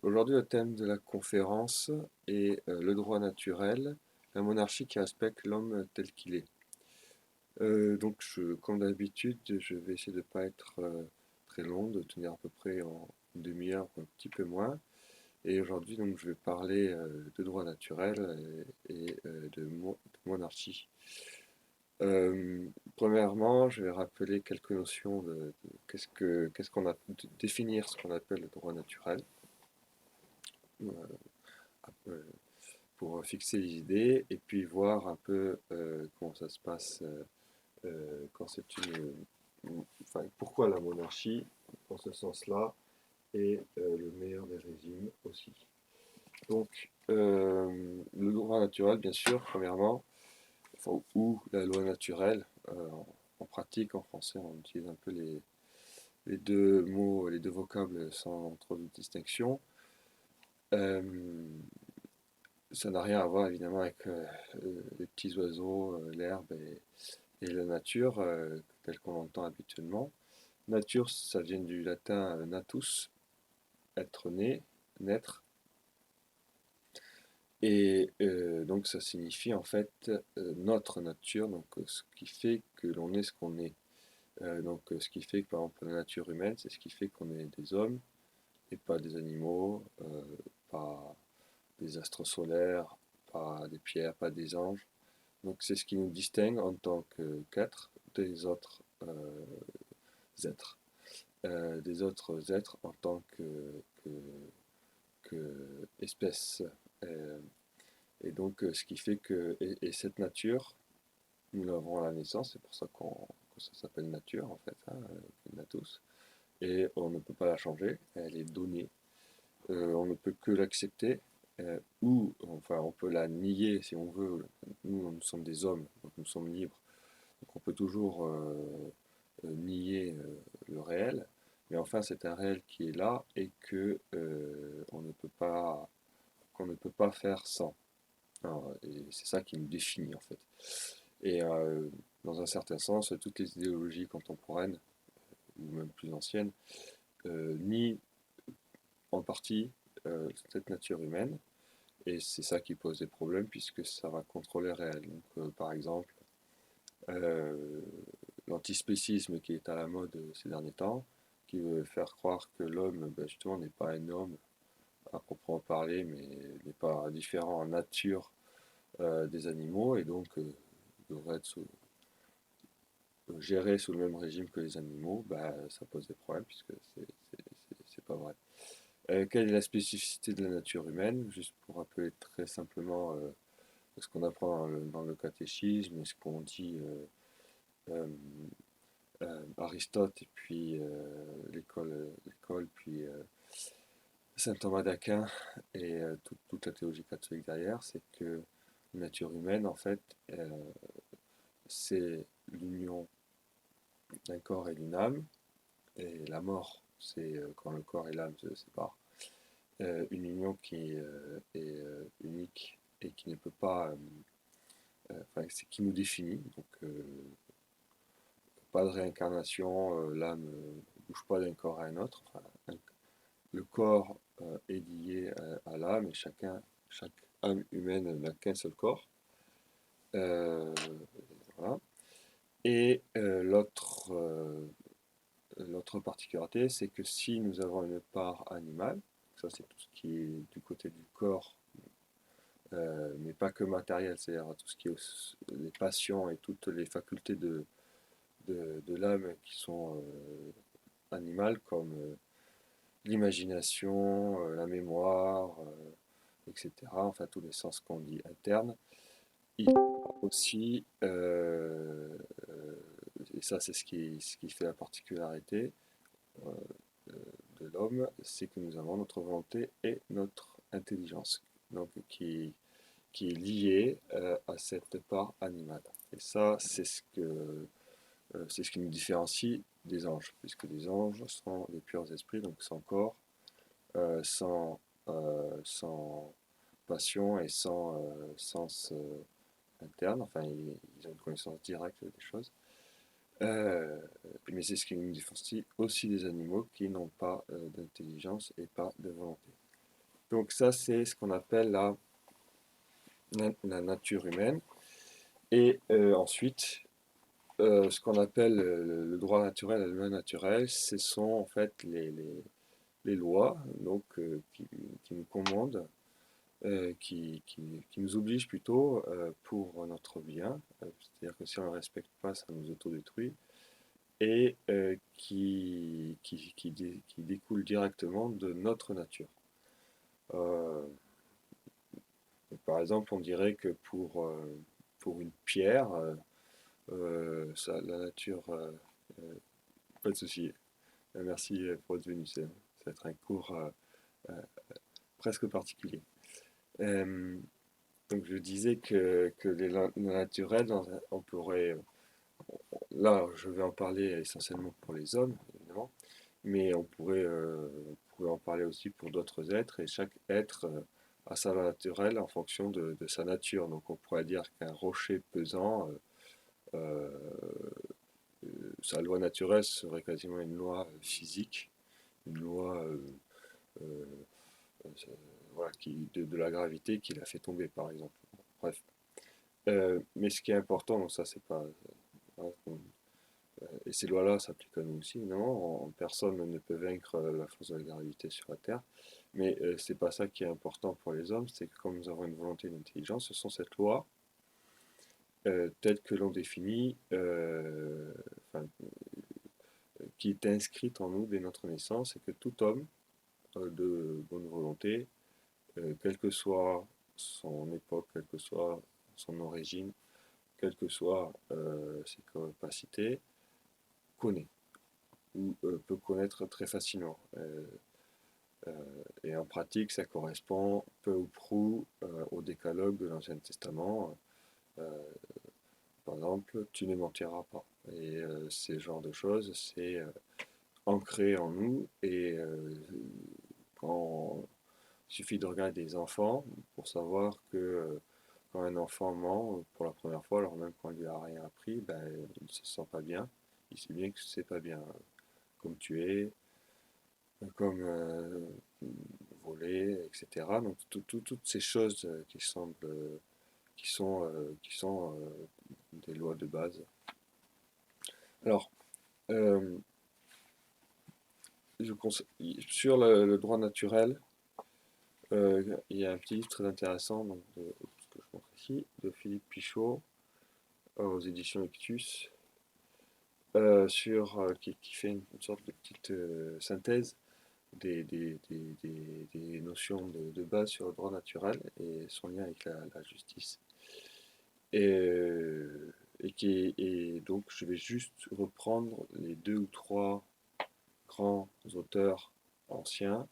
Aujourd'hui, le thème de la conférence est le droit naturel, la monarchie qui respecte l'homme tel qu'il est. Comme d'habitude, je vais essayer de ne pas être très long, de tenir à peu près en une demi-heure ou un petit peu moins. Et aujourd'hui, donc, je vais parler de droit naturel de monarchie. Premièrement, je vais rappeler quelques notions de qu'est-ce qu'on a, de définir ce qu'on appelle le droit naturel. Euh, pour fixer les idées et puis voir un peu comment ça se passe quand c'est enfin, pourquoi la monarchie, dans ce sens-là, est le meilleur des régimes aussi. Le droit naturel, bien sûr, premièrement, enfin, ou la loi naturelle, en pratique, en français, on utilise un peu les deux mots, les deux vocables sans trop de distinction. Euh, Ça n'a rien à voir évidemment avec les petits oiseaux, l'herbe et la nature telle qu'on l'entend habituellement. Nature, ça vient du latin natus, être né, naître. Et donc ça signifie en fait notre nature, donc ce qui fait que l'on est ce qu'on est. Ce qui fait que par exemple la nature humaine, c'est ce qui fait qu'on est des hommes et pas des animaux, pas des astres solaires, pas des pierres, pas des anges. Donc c'est ce qui nous distingue en tant qu'être des autres êtres. Des autres êtres en tant que espèce. Euh, ce qui fait et cette nature, nous l'avons à la naissance, c'est pour ça que ça s'appelle nature, en fait, hein, natus. Et on ne peut pas la changer, elle est donnée. On ne peut que l'accepter, ou, enfin, on peut la nier si on veut. Nous sommes des hommes, donc nous sommes libres. Donc on peut toujours nier le réel, mais enfin c'est un réel qui est là et que qu'on ne peut pas faire sans. Alors, et c'est ça qui nous définit en fait. Et dans un certain sens, toutes les idéologies contemporaines ou même plus anciennes nient en partie cette nature humaine. Et c'est ça qui pose des problèmes puisque ça va contre le réel. Par exemple, euh, l'antispécisme qui est à la mode ces derniers temps, qui veut faire croire que l'homme, ben, justement, n'est pas un homme à proprement parler, mais n'est pas différent en nature des animaux, et donc devrait être géré sous le même régime que les animaux, ben, ça pose des problèmes, puisque c'est pas vrai. Quelle est la spécificité de la nature humaine? Juste pour rappeler très simplement ce qu'on apprend dans le catéchisme et ce qu'on dit euh, Aristote et puis l'école puis saint Thomas d'Aquin et toute la théologie catholique derrière, c'est que la nature humaine, en fait, c'est l'union d'un corps et d'une âme, et la mort, c'est quand le corps et l'âme se séparent. Une union qui est unique et qui ne peut pas, enfin, c'est qui nous définit. Donc, pas de réincarnation, l'âme ne bouge pas d'un corps à un autre. Enfin, le corps est lié à l'âme et chaque âme humaine n'a qu'un seul corps. Euh, voilà. Et l'autre particularité, c'est que si nous avons une part animale, ça c'est tout ce qui est du côté du corps, mais pas que matériel, c'est-à-dire tout ce qui est les passions et toutes les facultés de l'âme qui sont animales, comme l'imagination, la mémoire, etc. Enfin, tous les sens qu'on dit internes. Il y a aussi, et ça c'est ce qui fait la particularité euh, de l'homme, c'est que nous avons notre volonté et notre intelligence, donc qui est liée à cette part animale. Et ça, c'est ce qui nous différencie des anges, puisque les anges sont des purs esprits, donc sans corps, sans passion et sans sens interne. Enfin, ils ont une connaissance directe des choses. Euh, mais c'est ce qui nous différencie aussi des animaux qui n'ont pas d'intelligence et pas de volonté. Donc ça, c'est ce qu'on appelle la nature humaine. Et ensuite, ce qu'on appelle le droit naturel et la loi naturelle, ce sont en fait les lois donc, qui nous commandent, qui nous obligent plutôt pour notre bien. C'est-à-dire que si on ne le respecte pas, ça nous autodétruit. Et qui découlent directement de notre nature. Euh, Par exemple, on dirait que pour une pierre, la nature, euh, pas de souci. Merci pour être venu, ça va être un cours euh, presque particulier. Euh, donc je disais que les naturels, on pourrait, là je vais en parler essentiellement pour les hommes, évidemment, mais on pourrait en parler aussi pour d'autres êtres, et chaque être a sa loi naturelle en fonction de sa nature. Donc on pourrait dire qu'un rocher pesant, sa loi naturelle serait quasiment une loi physique, une loi euh, euh, voilà, de la gravité qui l'a fait tomber, par exemple. Bref. Mais ce qui est important, donc ça c'est pas... Hein, et ces lois-là s'appliquent à nous aussi, évidemment. Personne ne peut vaincre la force de la gravité sur la Terre. Mais c'est pas ça qui est important pour les hommes, c'est que comme nous avons une volonté et une intelligence, ce sont cette loi telle que l'on définit, enfin, qui est inscrite en nous dès notre naissance, et que tout homme de bonne volonté, quelle que soit son époque, quelle que soit son origine, quelles que soient ses capacités, connaît ou peut connaître très facilement. Et en pratique, ça correspond peu ou prou au décalogue de l'Ancien Testament. Euh, Par exemple, tu ne mentiras pas. Et ces genres de choses, c'est ancré en nous. Et il suffit de regarder des enfants pour savoir que quand un enfant ment pour la première fois, alors même qu'on lui a rien appris, ben, il ne se sent pas bien. Il sait bien que c'est pas bien. Comme tu es, comme voler, etc. Donc toutes ces choses qui semblent, qui sont des lois de base. Alors, euh, sur le droit naturel, il y a un petit livre très intéressant donc, ce que je montre ici, de Philippe Pichot, aux éditions Ictus, qui fait une sorte de petite synthèse des notions de base sur le droit naturel et son lien avec la justice. Et donc, je vais juste reprendre les deux ou trois grands auteurs anciens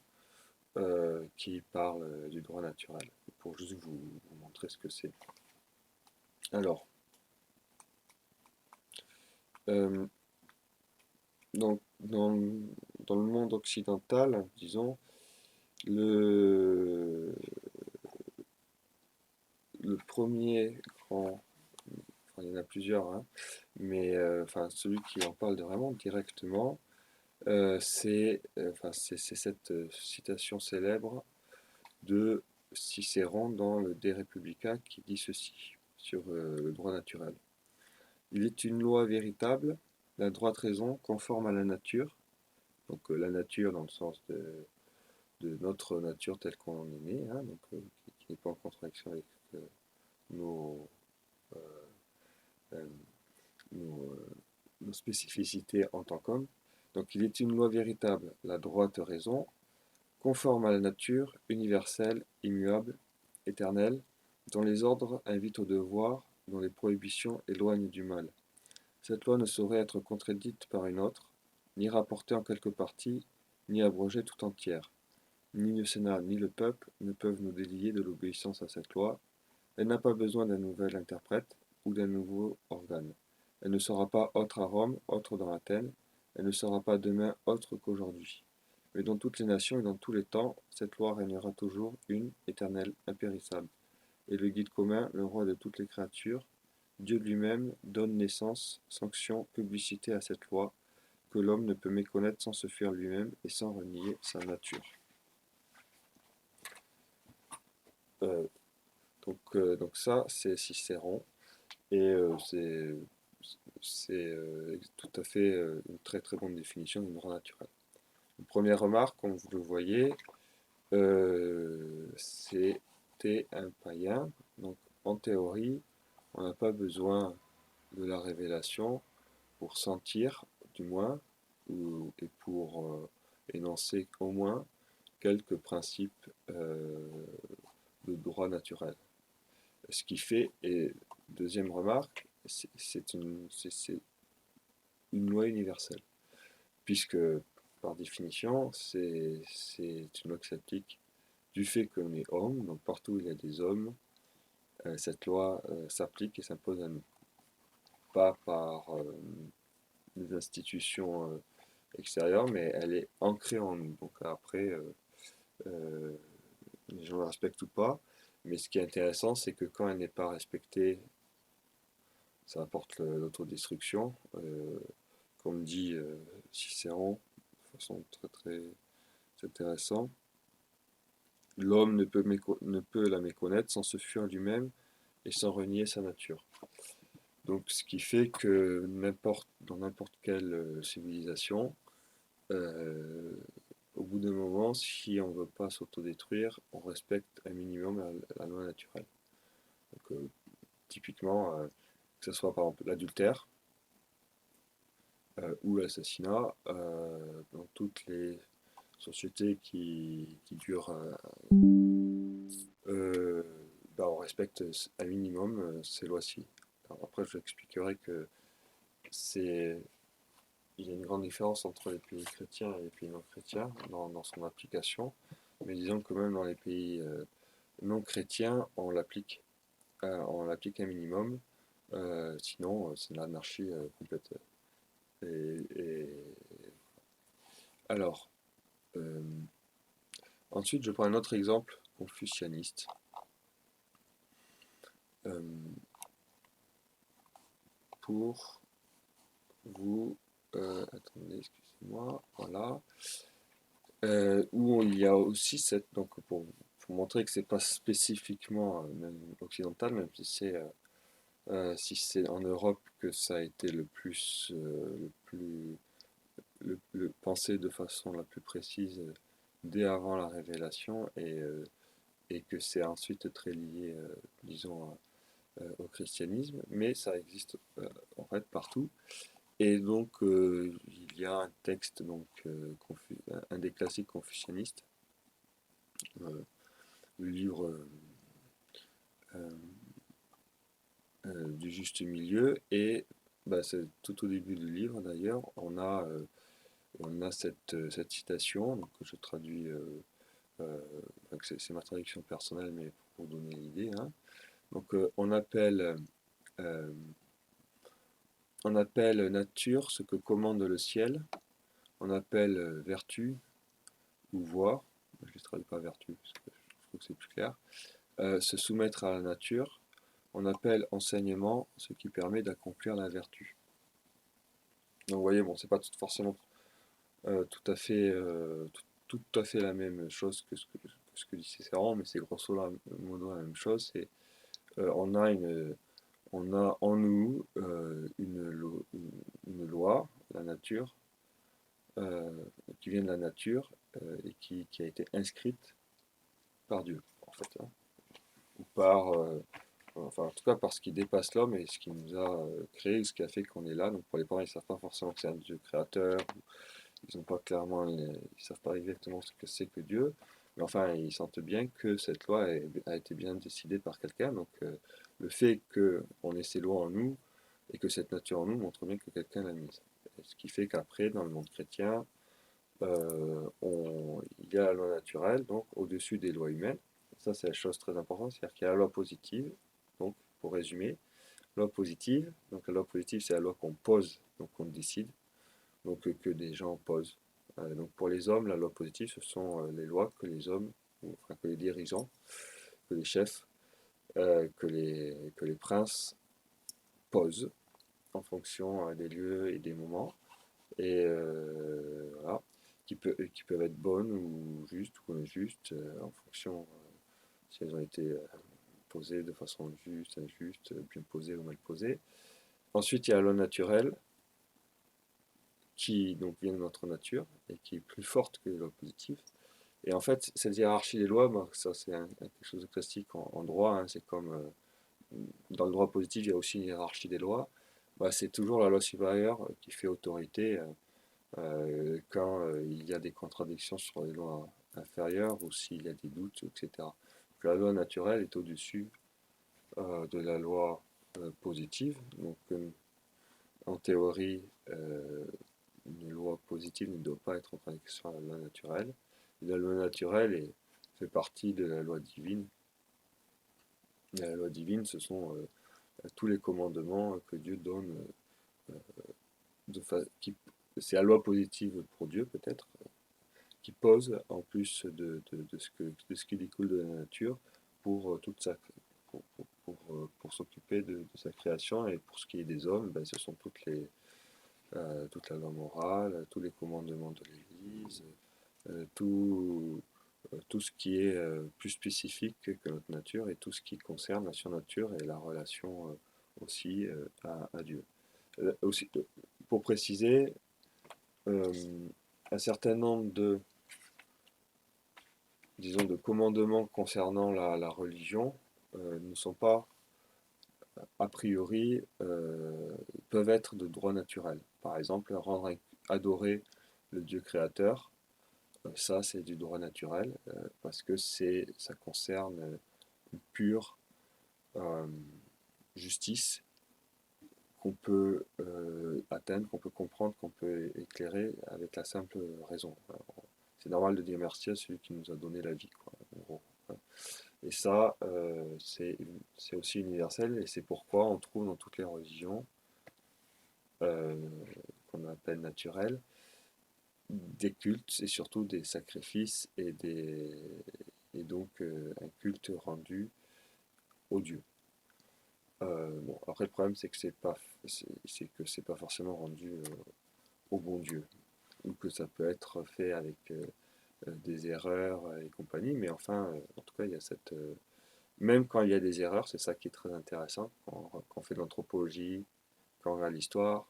qui parlent du droit naturel, pour juste vous montrer ce que c'est. Alors, euh, donc, dans le monde occidental, disons, le, le premier grand, enfin, il y en a plusieurs, hein, mais enfin, celui qui en parle vraiment directement, c'est cette citation célèbre de Cicéron dans le De Republica qui dit ceci sur le droit naturel. Il est une loi véritable, la droite raison conforme à la nature, donc la nature dans le sens de notre nature telle qu'on en est né, hein, donc, qui n'est pas en contradiction avec nos, euh, euh, nos, nos spécificités en tant qu'homme. Donc il est une loi véritable, la droite raison, conforme à la nature, universelle, immuable, éternelle, dont les ordres invitent au devoir, dont les prohibitions éloignent du mal. Cette loi ne saurait être contredite par une autre, ni rapportée en quelque partie, ni abrogée tout entière. Ni le Sénat ni le peuple ne peuvent nous délier de l'obéissance à cette loi. Elle n'a pas besoin d'un nouvel interprète ou d'un nouveau organe. Elle ne sera pas autre à Rome, autre dans Athènes. Elle ne sera pas demain autre qu'aujourd'hui. Mais dans toutes les nations et dans tous les temps, cette loi régnera toujours une, éternelle, impérissable. Et le guide commun, le roi de toutes les créatures, Dieu lui-même donne naissance, sanction, publicité à cette loi que l'homme ne peut méconnaître sans se fuir lui-même et sans renier sa nature. donc ça, c'est Cicéron, et c'est tout à fait une très très bonne définition du droit naturel. Une première remarque, comme vous le voyez, c'était un païen, donc en théorie, on n'a pas besoin de la révélation pour sentir, du moins, et pour énoncer au moins quelques principes de droit naturel. Ce qui fait, et deuxième remarque, c'est une loi universelle, puisque par définition, c'est une loi qui s'applique du fait qu'on est homme, donc partout où il y a des hommes, cette loi s'applique et s'impose à nous, pas par des institutions extérieures, mais elle est ancrée en nous. Donc après, euh, les gens la respectent ou pas, mais ce qui est intéressant, c'est que quand elle n'est pas respectée, ça apporte l'autodestruction, comme dit Cicéron, de façon très très intéressante. L'homme ne peut la méconnaître sans se fuir lui-même et sans renier sa nature. Donc, ce qui fait que dans n'importe quelle civilisation, euh, au bout d'un moment, si on ne veut pas s'autodétruire, on respecte un minimum la loi naturelle. Donc, typiquement, que ce soit par exemple l'adultère ou l'assassinat, dans toutes les sociétés qui durent, euh, bah, on respecte un minimum ces lois-ci. Alors après, je vous expliquerai que c'est il y a une grande différence entre les pays chrétiens et les pays non chrétiens dans son application, mais disons que même dans les pays non chrétiens, on l'applique un minimum, sinon c'est de l'anarchie complète. Et alors, euh, ensuite, je prends un autre exemple confucianiste. euh, pour vous, attendez, excusez-moi, voilà, où il y a aussi donc pour montrer que c'est pas spécifiquement même occidental, même si c'est en Europe que ça a été le pensé de façon la plus précise dès avant la révélation et que c'est ensuite très lié, disons, au christianisme, mais ça existe en fait partout. Et donc il y a un texte, donc un des classiques confucianistes, euh, le livre euh, du juste milieu, et bah, c'est tout au début du livre d'ailleurs, on a cette citation, donc, que je traduis, euh, c'est ma traduction personnelle, mais pour donner l'idée, hein. Donc euh, on appelle nature ce que commande le ciel, on appelle vertu ou voie, je ne traduis pas vertu parce que je trouve que c'est plus clair, se soumettre à la nature, on appelle enseignement ce qui permet d'accomplir la vertu. Donc vous voyez, bon, c'est pas forcément tout à fait la même chose ce que dit Cicéron, mais c'est grosso modo la même chose. On a on a en nous une loi, la nature, euh, qui vient de la nature et qui a été inscrite par Dieu, en fait, hein, ou enfin en tout cas par ce qui dépasse l'homme et ce qui nous a créé, ce qui a fait qu'on est là. Donc pour les parents, ils ne savent pas forcément que c'est un Dieu créateur, ils ont pas clairement, ils savent pas exactement ce que c'est que Dieu, mais enfin ils sentent bien que cette loi a été bien décidée par quelqu'un. Donc le fait qu'on ait ces lois en nous et que cette nature en nous montre bien que quelqu'un l'a mise. Ce qui fait qu'après, dans le monde chrétien, il y a la loi naturelle, donc au-dessus des lois humaines. Ça, c'est la chose très importante, c'est-à-dire qu'il y a la loi positive. Donc, pour résumer, loi positive. Donc, la loi positive, c'est la loi qu'on pose, donc qu'on décide, donc que des gens posent. Donc, pour les hommes, la loi positive, ce sont les lois que les hommes, enfin que les dirigeants, que les chefs, que les princes posent en fonction des lieux et des moments. Et voilà, qui peuvent être bonnes ou justes ou injustes en fonction si elles ont été posée de façon juste, injuste, bien posée ou mal posée. Ensuite, il y a la loi naturelle, qui donc vient de notre nature et qui est plus forte que les lois positives. Et en fait, cette hiérarchie des lois, bah, ça c'est quelque chose de classique en droit, hein, c'est comme dans le droit positif, il y a aussi une hiérarchie des lois. Bah, c'est toujours la loi supérieure qui fait autorité quand il y a des contradictions sur les lois inférieures ou s'il y a des doutes, etc. Donc, la loi naturelle est au-dessus de la loi positive. Donc, en théorie, une loi positive ne doit pas être en contradiction avec la loi naturelle. La loi naturelle fait partie de la loi divine. Et la loi divine, ce sont tous les commandements que Dieu donne. Qui, c'est la loi positive pour Dieu, peut-être, qui pose, en plus de ce qui découle de la nature, pour toute sa, pour s'occuper de sa création. Et pour ce qui est des hommes, ben, ce sont toute la loi morale, tous les commandements de l'Église, tout ce qui est plus spécifique que notre nature et tout ce qui concerne la surnature et la relation aussi à Dieu. Aussi, pour préciser, euh, un certain nombre disons, de commandements concernant la religion ne sont pas, a priori, peuvent être de droit naturel. Par exemple, adorer le Dieu créateur, ça c'est du droit naturel, parce que ça concerne une pure euh, justice qu'on peut atteindre, qu'on peut comprendre, qu'on peut éclairer avec la simple raison. C'est normal de dire merci à celui qui nous a donné la vie, quoi, en gros. Et ça, c'est aussi universel, et c'est pourquoi on trouve dans toutes les religions, euh, qu'on appelle naturelles, des cultes et surtout des sacrifices et donc un culte rendu aux dieux. Bon, après le problème c'est que c'est pas forcément rendu au bon Dieu, ou que ça peut être fait avec des erreurs et compagnie, mais enfin, en tout cas, il y a même quand il y a des erreurs, c'est ça qui est très intéressant, quand on fait de l'anthropologie, quand on regarde l'histoire,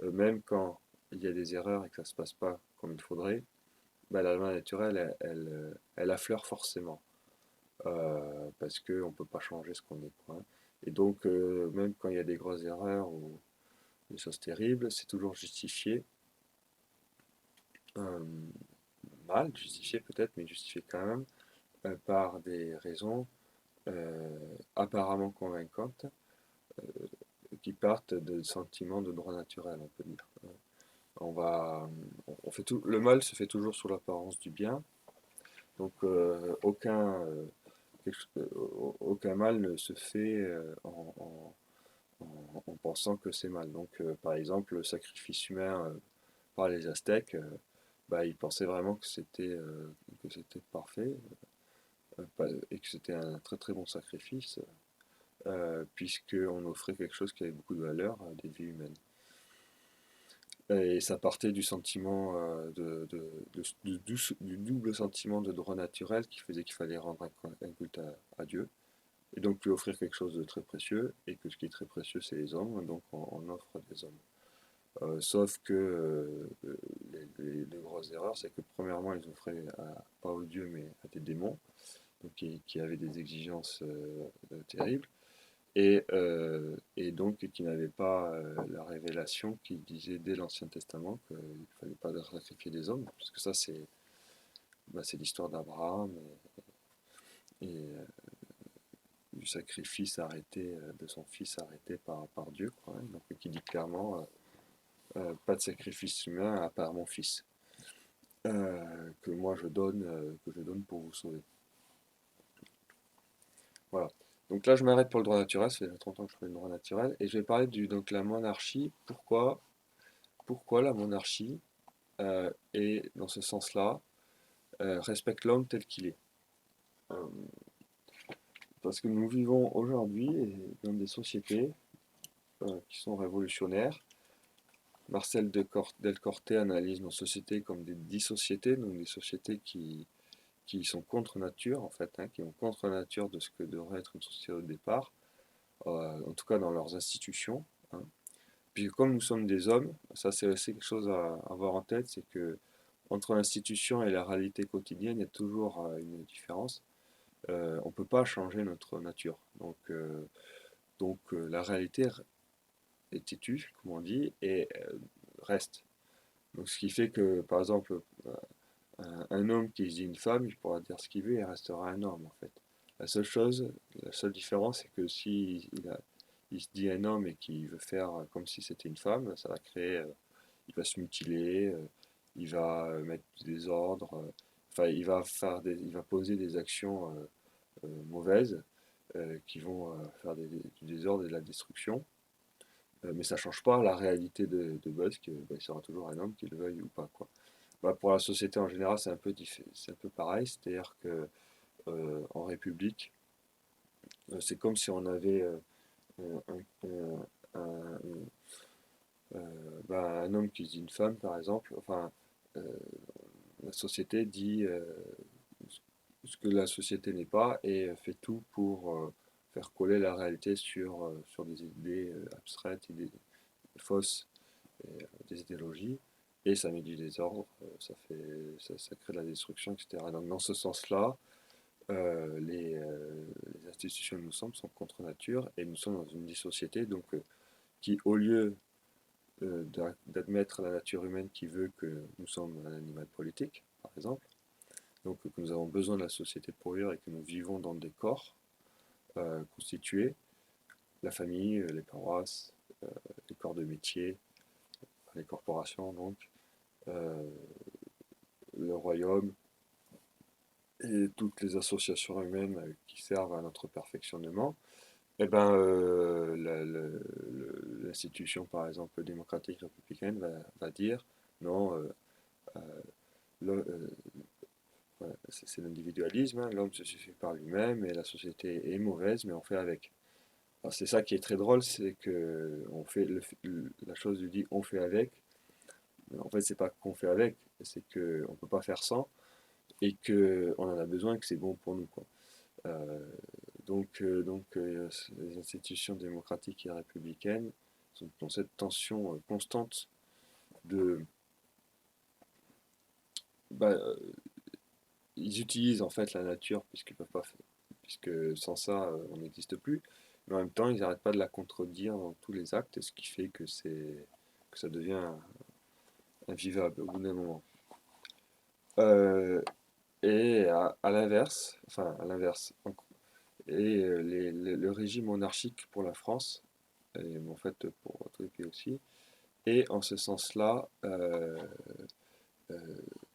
même quand il y a des erreurs et que ça ne se passe pas comme il faudrait, bah, la loi naturelle, elle affleure forcément, parce qu'on ne peut pas changer ce qu'on est, quoi. Et donc, même quand il y a des grosses erreurs ou des choses terribles, c'est toujours justifié, euh, mal justifié peut-être, mais justifié quand même, par des raisons apparemment convaincantes, qui partent de sentiments de droit naturel, on peut dire. On va, on fait tout, le mal se fait toujours sous l'apparence du bien, donc aucun mal ne se fait en pensant que c'est mal. Donc, par exemple, le sacrifice humain par les Aztèques, bah, ils pensaient vraiment que c'était parfait et que c'était un très très bon sacrifice, puisqu'on offrait quelque chose qui avait beaucoup de valeur, des vies humaines. Et ça partait du sentiment, du double sentiment de droit naturel qui faisait qu'il fallait rendre un culte à Dieu, et donc lui offrir quelque chose de très précieux, et que ce qui est très précieux, c'est les hommes, donc on offre des hommes. Sauf que les grosses erreurs, c'est que premièrement, ils offraient pas aux dieux, mais à des démons, donc qui avaient des exigences terribles, et donc qui n'avait pas la révélation qui disait dès l'Ancien Testament qu'il ne fallait pas sacrifier des hommes, parce que ça c'est l'histoire d'Abraham et du sacrifice arrêté de son fils arrêté par Dieu, quoi, hein, donc qui dit clairement pas de sacrifice humain à part mon fils, que je donne pour vous sauver. Voilà. Donc là, je m'arrête pour le droit naturel, ça fait 30 ans que je fais le droit naturel, et je vais parler donc la monarchie. Pourquoi la monarchie, et dans ce sens-là, respecte l'homme tel qu'il est. Euh, Parce que nous vivons aujourd'hui dans des sociétés qui sont révolutionnaires. Marcel Delcorté analyse nos sociétés comme des dissociétés, donc des sociétés qui qui sont contre nature, en fait, hein, qui vont contre la nature de ce que devrait être une société au départ, en tout cas dans leurs institutions, hein. Puis comme nous sommes des hommes, ça c'est aussi quelque chose à avoir en tête, c'est que entre l'institution et la réalité quotidienne, il y a toujours une différence. On ne peut pas changer notre nature. Donc, la réalité est têtue, comme on dit, et reste. Donc, ce qui fait que, par exemple, un homme qui se dit une femme, il pourra dire ce qu'il veut et il restera un homme, en fait. La seule chose, la seule différence, c'est que si il se dit un homme et qu'il veut faire comme si c'était une femme, ça va créer, il va se mutiler, il va mettre du désordre, enfin, il va poser des actions mauvaises qui vont faire du désordre et de la destruction. Mais ça ne change pas la réalité de base, que bah, il sera toujours un homme, qu'il le veuille ou pas, quoi. Bah, pour la société en général, c'est un peu pareil, c'est-à-dire que en République, c'est comme si on avait un, bah, un homme qui dit une femme, par exemple. Enfin, euh, la société dit ce que la société n'est pas et fait tout pour faire coller la réalité sur des idées abstraites, idées fausses, et, des idéologies. Et ça met du désordre, ça crée de la destruction, etc. Donc dans ce sens-là, les institutions où nous sommes sont contre nature et nous sommes dans une société donc, qui, au lieu d'admettre la nature humaine qui veut que nous sommes un animal politique, par exemple, donc que nous avons besoin de la société pour vivre et que nous vivons dans des corps constitués, la famille, les paroisses, les corps de métier, les corporations donc, euh, le royaume et toutes les associations humaines qui servent à notre perfectionnement. Eh ben, l'institution, par exemple, démocratique républicaine va dire non, euh, voilà, c'est l'individualisme, hein, l'homme se suffit par lui-même et la société est mauvaise, mais on fait avec. Alors, c'est ça qui est très drôle, c'est que on fait la chose lui dit on fait avec, mais en fait c'est pas qu'on fait avec, c'est qu'on peut pas faire sans et qu'on en a besoin, que c'est bon pour nous, quoi. Euh, donc, les institutions démocratiques et républicaines sont dans cette tension constante de, bah, ils utilisent en fait la nature puisqu'ils peuvent pas, puisque sans ça on n'existe plus, mais en même temps ils n'arrêtent pas de la contredire dans tous les actes, ce qui fait que ça devient invivable au bout d'un moment. Euh, et à l'inverse, enfin à l'inverse, et le régime monarchique pour la France, et en fait pour tous les pays aussi, est en ce sens-là euh,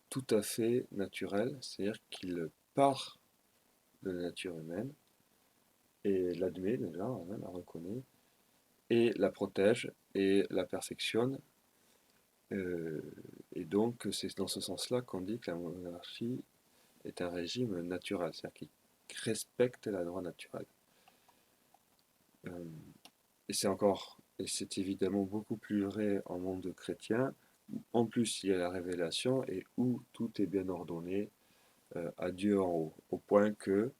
tout à fait naturel, c'est-à-dire qu'il part de la nature humaine et l'admet déjà, hein, la reconnaît, et la protège et la perfectionne. Euh, et donc c'est dans ce sens-là qu'on dit que la monarchie est un régime naturel, c'est-à-dire qu'il respecte la loi naturelle. Euh, et c'est évidemment beaucoup plus vrai en monde chrétien. En plus, il y a la révélation et où tout est bien ordonné à Dieu en haut, au point que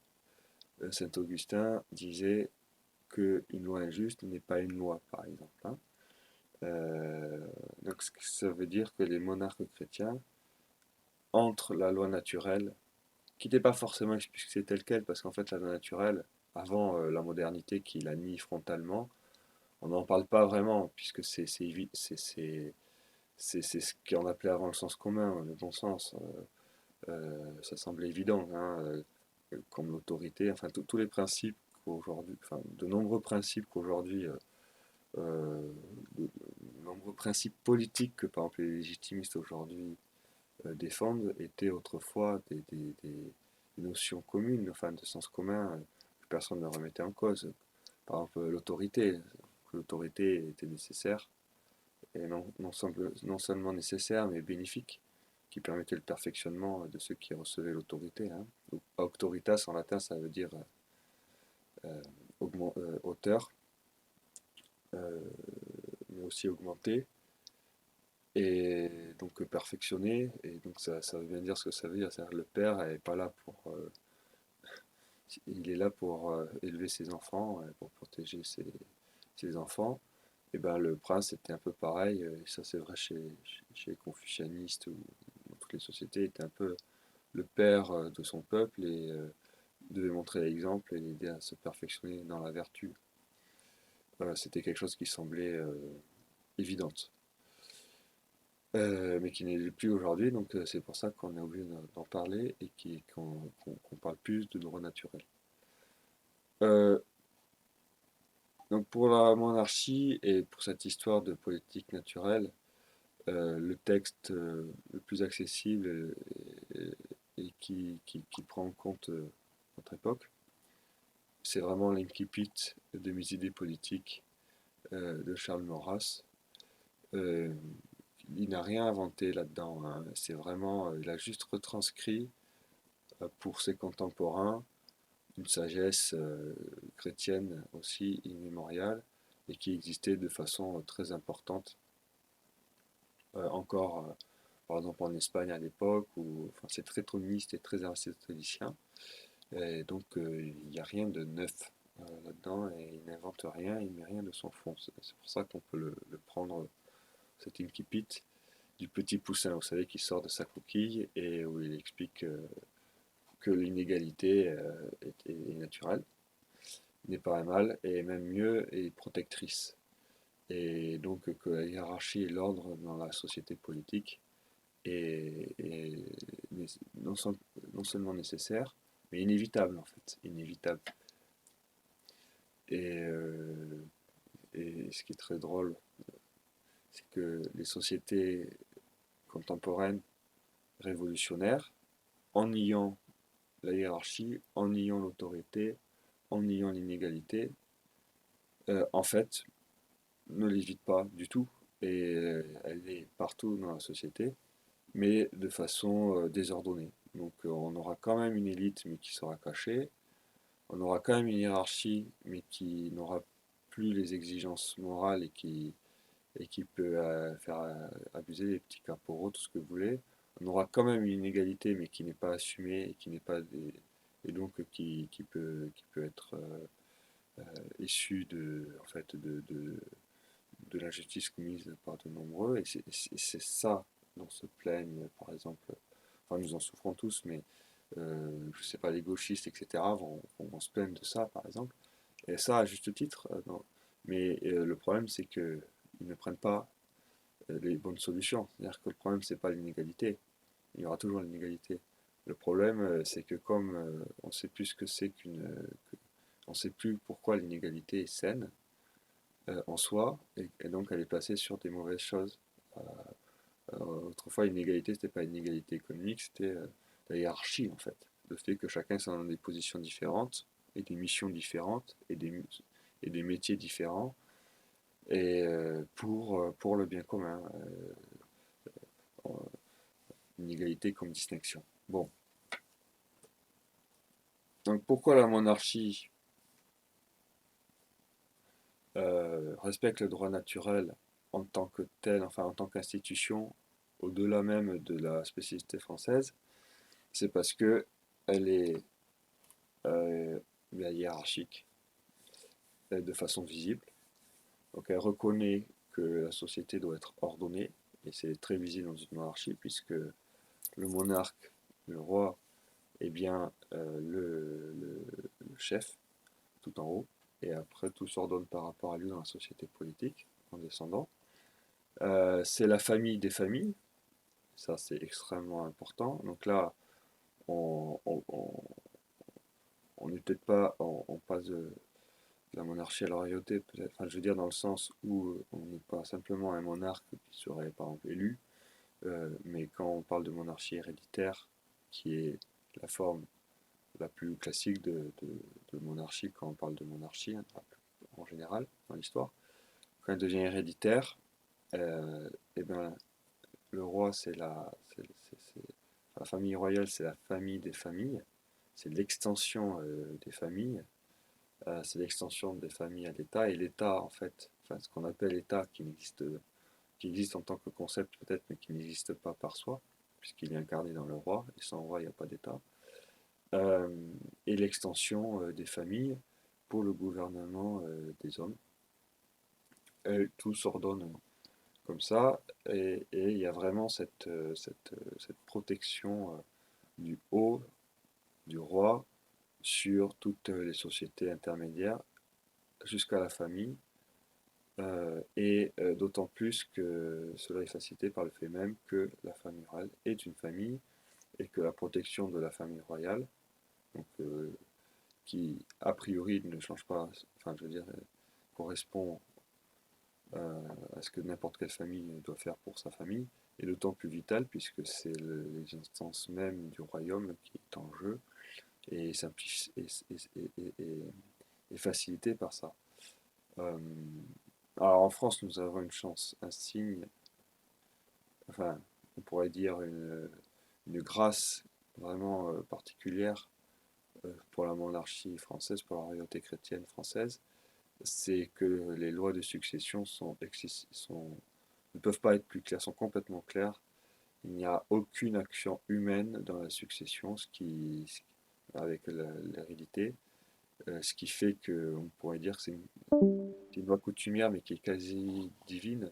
Saint Augustin disait qu'une loi injuste n'est pas une loi, par exemple, hein. Euh, donc ça veut dire que les monarques chrétiens, entre la loi naturelle, qui n'était pas forcément explicitée telle quelle, parce qu'en fait la loi naturelle, avant la modernité qui la nie frontalement, on n'en parle pas vraiment, puisque c'est ce qu'on appelait avant le sens commun, le bon sens. Ça semblait évident, hein, comme l'autorité, enfin tous les principes qu'aujourd'hui, enfin de nombreux principes qu'aujourd'hui, euh, de nombreux principes politiques que par exemple les légitimistes aujourd'hui défendent étaient autrefois des notions communes, enfin de sens commun, que personne ne remettait en cause. Par exemple l'autorité, que l'autorité était nécessaire, et non seulement nécessaire, mais bénéfique, qui permettait le perfectionnement de ceux qui recevaient l'autorité, hein. Donc, auctoritas en latin, ça veut dire euh, hauteur, euh, mais aussi augmenter. et donc perfectionné, et donc ça veut bien dire ce que ça veut dire, c'est-à-dire que le père est pas là pour, il est là pour élever ses enfants, pour protéger ses enfants. Et ben le prince était un peu pareil, et ça c'est vrai chez les confucianistes ou dans toutes les sociétés, était un peu le père de son peuple et devait montrer l'exemple et l'aider à se perfectionner dans la vertu. Voilà, c'était quelque chose qui semblait évidente. Mais qui n'est plus aujourd'hui, donc c'est pour ça qu'on est obligé d'en parler et qu'on parle plus de droit naturel. Euh, donc pour la monarchie et pour cette histoire de politique naturelle, le texte le plus accessible et qui prend en compte notre époque, c'est vraiment l'incipit de mes idées politiques de Charles Maurras. Euh, il n'a rien inventé là-dedans, hein. C'est vraiment, il a juste retranscrit pour ses contemporains une sagesse chrétienne aussi immémoriale et qui existait de façon très importante encore, par exemple en Espagne à l'époque, où enfin, c'est très throniste et très aristotélicien. Et donc il n'y a rien de neuf là-dedans et il n'invente rien, il ne met rien de son fond. C'est pour ça qu'on peut le prendre, cet incipit du petit poussin, vous savez, qui sort de sa coquille et où il explique que l'inégalité est naturelle, n'est pas un mal, et même mieux, est protectrice. Et donc que la hiérarchie et l'ordre dans la société politique est non seulement nécessaire, mais inévitable en fait, inévitable. Et, euh, et ce qui est très drôle, c'est que les sociétés contemporaines révolutionnaires, en niant la hiérarchie, en niant l'autorité, en niant l'inégalité, en fait, ne l'évite pas du tout. Et elle est partout dans la société, mais de façon désordonnée. Donc on aura quand même une élite, mais qui sera cachée. On aura quand même une hiérarchie, mais qui n'aura plus les exigences morales et qui peut faire abuser les petits caporaux, tout ce que vous voulez. On aura quand même une inégalité, mais qui n'est pas assumée et qui n'est pas et donc qui peut être issue en fait, de l'injustice commise par de nombreux. Et c'est ça dont se plaignent, par exemple, enfin nous en souffrons tous, mais je sais pas, les gauchistes, etc., vont se plaindre de ça, par exemple. Et ça, à juste titre, non. Mais le problème, c'est qu'ils ne prennent pas les bonnes solutions. C'est-à-dire que le problème, c'est pas l'inégalité. Il y aura toujours l'inégalité. Le problème, c'est que comme on ne sait plus ce que c'est on ne sait plus pourquoi l'inégalité est saine en soi, et donc elle est placée sur des mauvaises choses. Euh, Autrefois, l'inégalité, c'était pas une inégalité économique, c'était la hiérarchie en fait. Le fait que chacun soit dans des positions différentes et des missions différentes et des métiers différents et pour le bien commun. Inégalité comme distinction. Bon, donc pourquoi la monarchie respecte le droit naturel en tant que tel, enfin en tant qu'institution, au-delà même de la spécificité française, c'est parce que elle est euh, hiérarchique de façon visible. Donc elle reconnaît que la société doit être ordonnée, et c'est très visible dans une monarchie, puisque le monarque, le roi, est bien le chef, tout en haut, et après tout s'ordonne par rapport à lui dans la société politique, en descendant. C'est la famille des familles, ça c'est extrêmement important. Donc là, on, on, on, on n'est peut-être pas, on passe de la monarchie à la royauté, peut-être, enfin je veux dire dans le sens où on n'est pas simplement un monarque qui serait par exemple élu, mais quand on parle de monarchie héréditaire, qui est la forme la plus classique de monarchie quand on parle de monarchie, hein, en général dans l'histoire, quand elle devient héréditaire, et ben, le roi la famille royale, c'est la famille des familles, c'est l'extension des familles, c'est l'extension des familles à l'État, et l'État en fait, enfin ce qu'on appelle l'État qui n'existe qui existe en tant que concept peut-être, mais qui n'existe pas par soi, puisqu'il est incarné dans le roi, et sans roi, il n'y a pas d'État, euh, et l'extension des familles pour le gouvernement des hommes. Tout s'ordonne comme ça, et il y a vraiment cette protection du haut, du roi, sur toutes les sociétés intermédiaires, jusqu'à la famille, d'autant plus que cela est facilité par le fait même que la famille royale est une famille, et que la protection de la famille royale, donc, qui a priori ne change pas, enfin je veux dire, correspond à ce que n'importe quelle famille doit faire pour sa famille, est d'autant plus vital puisque c'est l'existence même du royaume qui est en jeu et, est facilité par ça. Euh, alors en France, nous avons une chance insigne, enfin, on pourrait dire une grâce vraiment particulière pour la monarchie française, pour la royauté chrétienne française, c'est que les lois de succession ne peuvent pas être plus claires, sont complètement claires. Il n'y a aucune action humaine dans la succession, avec l'hérédité, ce qui fait qu'on pourrait dire que c'est une loi coutumière, mais qui est quasi divine,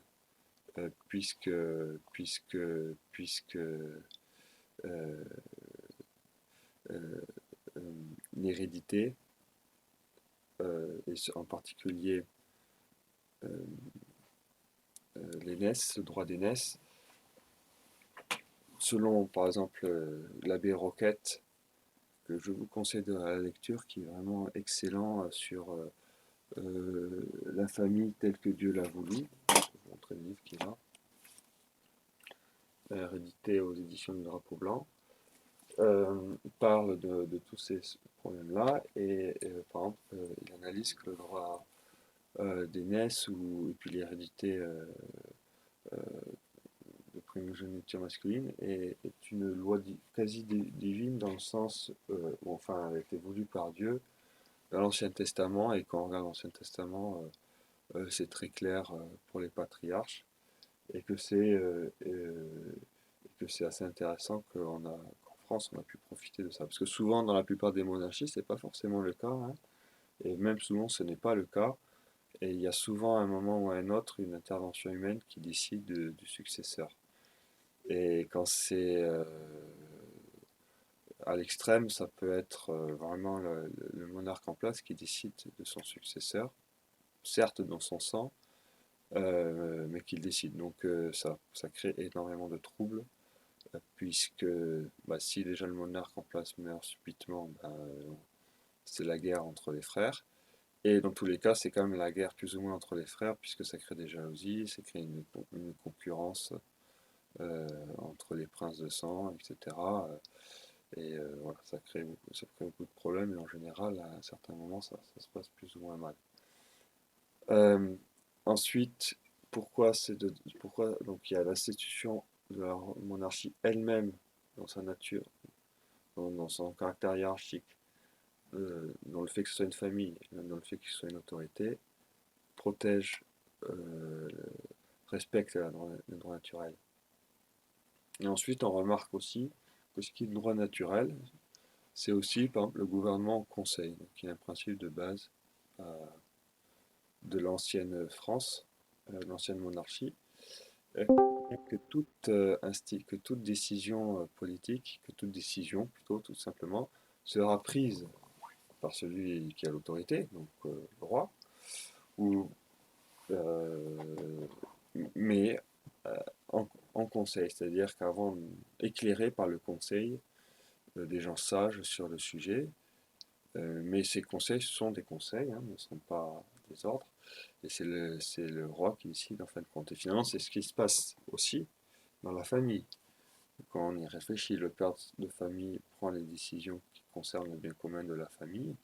puisque, puisque, puisque euh, euh, l'hérédité, et en particulier euh, l'aînesse, le droit d'aînesse, selon par exemple l'abbé Roquette, que je vous conseille de la lecture, qui est vraiment excellent sur la famille telle que Dieu l'a voulu. Je vais vous montrer le livre qui est là, réédité aux éditions du Drapeau Blanc. Parle de tous ces problèmes-là et par exemple, il analyse que le droit d'aînesse et puis l'hérédité euh, de primogéniture masculine est une loi quasi divine dans le sens où enfin elle a été voulue par Dieu dans l'Ancien Testament, et quand on regarde l'Ancien Testament, c'est très clair pour les patriarches, et que c'est assez intéressant qu'en France on a pu profiter de ça, parce que souvent dans la plupart des monarchies c'est pas forcément le cas, hein, et même souvent ce n'est pas le cas, et il y a souvent à un moment ou à un autre une intervention humaine qui décide du successeur. Et quand c'est à l'extrême, ça peut être vraiment le monarque en place qui décide de son successeur, certes dans son sang, mais qu'il décide. Donc ça crée énormément de troubles, puisque bah, si déjà le monarque en place meurt subitement, bah, c'est la guerre entre les frères. Et dans tous les cas, c'est quand même la guerre plus ou moins entre les frères, puisque ça crée des jalousies, ça crée une concurrence entre les princes de sang, etc. Voilà, ça crée beaucoup de problèmes, et en général, à un certain moment, ça se passe plus ou moins mal. Euh, Ensuite, pourquoi donc il y a l'institution de la monarchie elle-même dans sa nature, dans son caractère hiérarchique, dans le fait que ce soit une famille, même dans le fait que ce soit une autorité, protège, euh, respecte le droit naturel. Et ensuite, on remarque aussi que ce qui est le droit naturel, c'est aussi, par exemple, le gouvernement en conseil, qui est un principe de base euh, de l'ancienne France, l'ancienne monarchie, que toute décision politique, que toute décision plutôt tout simplement, sera prise par celui qui a l'autorité, donc le roi, ou, euh, mais euh, en conseil, c'est-à-dire qu'avant, éclairé par le conseil des gens sages sur le sujet, mais ces conseils sont des conseils, hein, ne sont pas des ordres, et c'est le roi qui décide en fin de compte. Et finalement, c'est ce qui se passe aussi dans la famille. Quand on y réfléchit, le père de famille prend les décisions qui concernent le bien commun de la famille,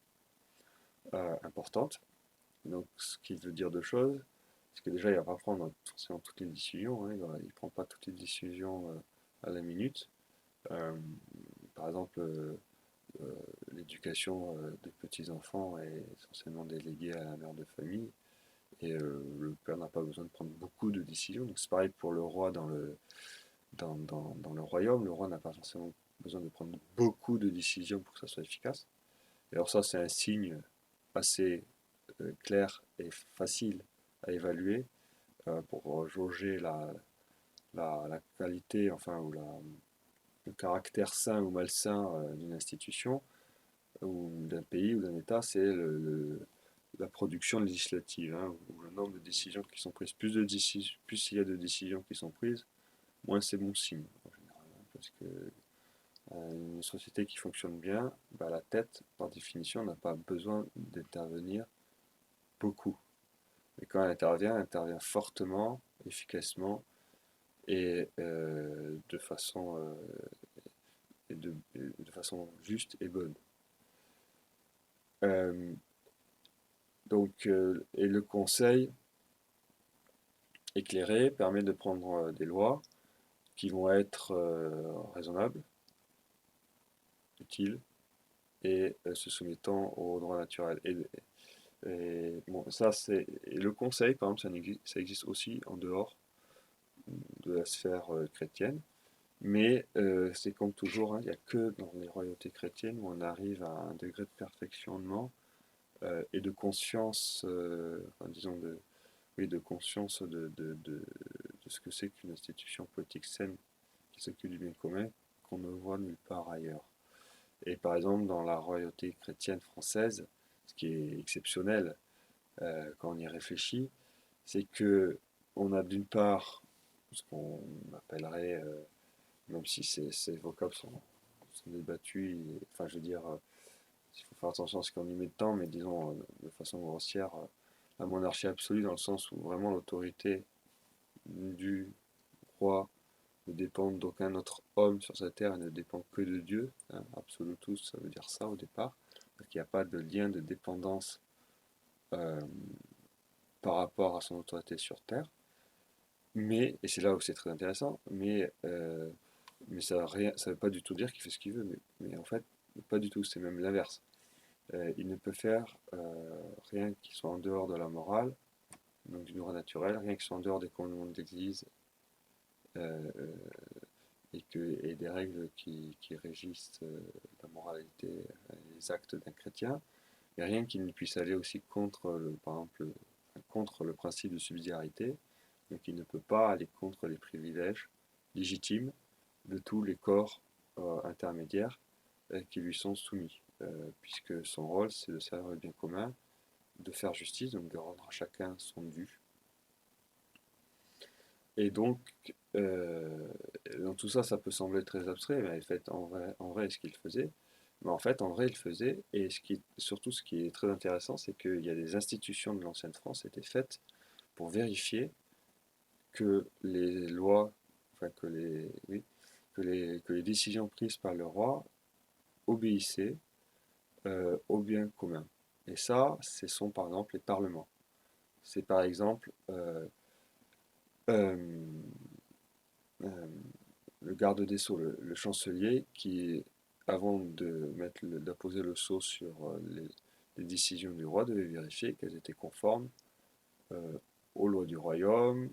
importantes. Donc, ce qui veut dire deux choses. Parce que déjà, il ne va pas prendre forcément toutes les décisions, hein, il ne prend pas toutes les décisions à la minute. Euh, Par exemple, euh, l'éducation des petits-enfants est essentiellement déléguée à la mère de famille. Et le père n'a pas besoin de prendre beaucoup de décisions. Donc c'est pareil pour le roi dans le royaume. Le roi n'a pas forcément besoin de prendre beaucoup de décisions pour que ça soit efficace. Et alors ça, c'est un signe assez clair et facile à évaluer pour jauger la qualité, enfin, ou le caractère sain ou malsain d'une institution ou d'un pays ou d'un État, c'est la production législative, hein, ou le nombre de décisions qui sont prises. Plus il y a de décisions qui sont prises, moins c'est bon signe, en général. Hein, parce que une société qui fonctionne bien, bah, la tête, par définition, n'a pas besoin d'intervenir beaucoup. Et quand elle intervient fortement, efficacement et de façon juste et bonne. Euh, et le conseil éclairé permet de prendre des lois qui vont être raisonnables, utiles et se soumettant au droit naturel. Bon, et le conseil, par exemple, ça existe aussi en dehors de la sphère chrétienne, mais c'est comme toujours, hein, il n'y a que dans les royautés chrétiennes où on arrive à un degré de perfectionnement et de conscience, enfin, disons oui, de conscience de ce que c'est qu'une institution politique saine qui s'occupe du bien commun qu'on ne voit nulle part ailleurs. Et par exemple, dans la royauté chrétienne française, ce qui est exceptionnel quand on y réfléchit, c'est que on a d'une part ce qu'on appellerait, même si ces vocables sont débattus, enfin je veux dire, il faut faire attention à ce qu'on y met de temps, mais disons de façon grossière, la monarchie absolue dans le sens où vraiment l'autorité du roi ne dépend d'aucun autre homme sur cette terre et ne dépend que de Dieu. Hein, absolutus, ça veut dire ça au départ. Donc il n'y a pas de lien de dépendance euh, par rapport à son autorité sur terre. Mais, et c'est là où c'est très intéressant, mais ça ne veut pas du tout dire qu'il fait ce qu'il veut. Mais en fait, pas du tout, c'est même l'inverse. Il ne peut faire rien qui soit en dehors de la morale, donc du droit naturel, rien qui soit en dehors des commandements de l'Église euh, et des règles qui régissent la moralité et les actes d'un chrétien, et rien qui ne puisse aller aussi contre, par exemple, contre le principe de subsidiarité. Donc il ne peut pas aller contre les privilèges légitimes de tous les corps intermédiaires qui lui sont soumis, puisque son rôle, c'est de servir le bien commun, de faire justice, donc de rendre à chacun son dû. Et donc, dans tout ça, ça peut sembler très abstrait, mais en fait, en vrai, ce qu'il faisait, mais en fait, en vrai, il faisait, et surtout ce qui est très intéressant, c'est qu'il y a des institutions de l'ancienne France qui étaient faites pour vérifier que les lois, enfin oui, que les décisions prises par le roi obéissaient au bien commun. Et ça, ce sont par exemple les parlements. C'est par exemple euh, euh, le garde des Sceaux, le chancelier, qui, avant d'apposer le sceau sur les décisions du roi, devait vérifier qu'elles étaient conformes euh, aux lois du royaume,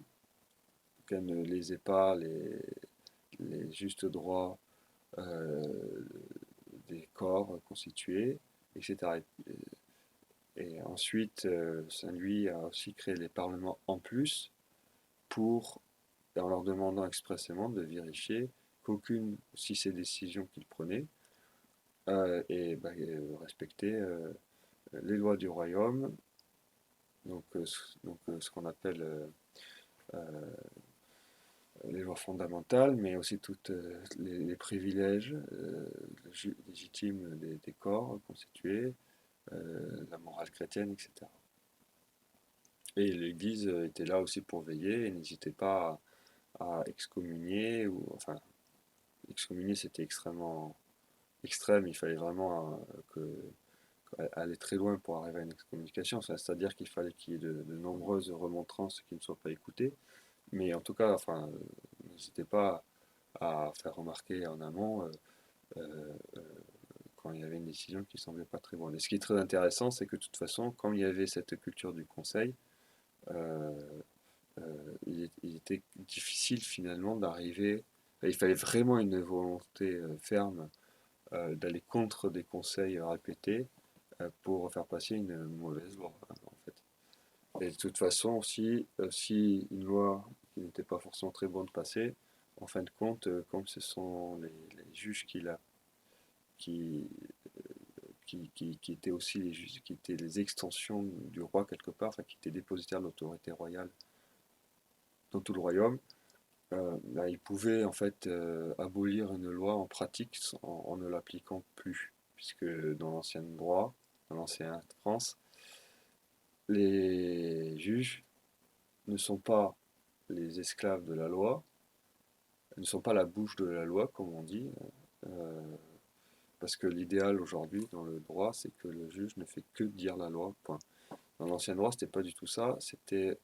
qu'elles ne lésaient pas les justes droits des corps constitués, etc. Et ensuite, Saint-Louis a aussi créé les parlements en plus pour, en leur demandant expressément de vérifier qu'aucune, si ces décisions qu'il prenait, respectait les lois du royaume, ce qu'on appelle euh, les lois fondamentales, mais aussi tous les privilèges légitimes des corps constitués, la morale chrétienne, etc. Et l'Église était là aussi pour veiller et n'hésitait pas à excommunier, ou enfin, excommunier c'était extrêmement extrême, il fallait vraiment aller très loin pour arriver à une excommunication, c'est-à-dire qu'il fallait qu'il y ait de nombreuses remontrances qui ne soient pas écoutées, mais en tout cas, enfin, n'hésitez pas à faire remarquer en amont euh, euh, quand il y avait une décision qui semblait pas très bonne. Et ce qui est très intéressant, c'est que de toute façon, comme il y avait cette culture du conseil, euh, il était difficile finalement d'arriver. Il fallait vraiment une volonté ferme d'aller contre des conseils répétés pour faire passer une mauvaise loi, en fait. Et de toute façon, si une loi qui n'était pas forcément très bonne passait, en fin de compte, comme ce sont les juges qui, qui étaient aussi les juges, qui étaient les extensions du roi quelque part, enfin, qui étaient dépositaires de l'autorité royale dans tout le royaume, là, ils pouvaient en fait abolir une loi en pratique en ne l'appliquant plus, puisque dans l'ancien droit, dans l'ancienne France, les juges ne sont pas les esclaves de la loi, ne sont pas la bouche de la loi, comme on dit, euh, parce que l'idéal aujourd'hui dans le droit, c'est que le juge ne fait que dire la loi, point. Dans l'ancien droit, c'était pas du tout ça, c'était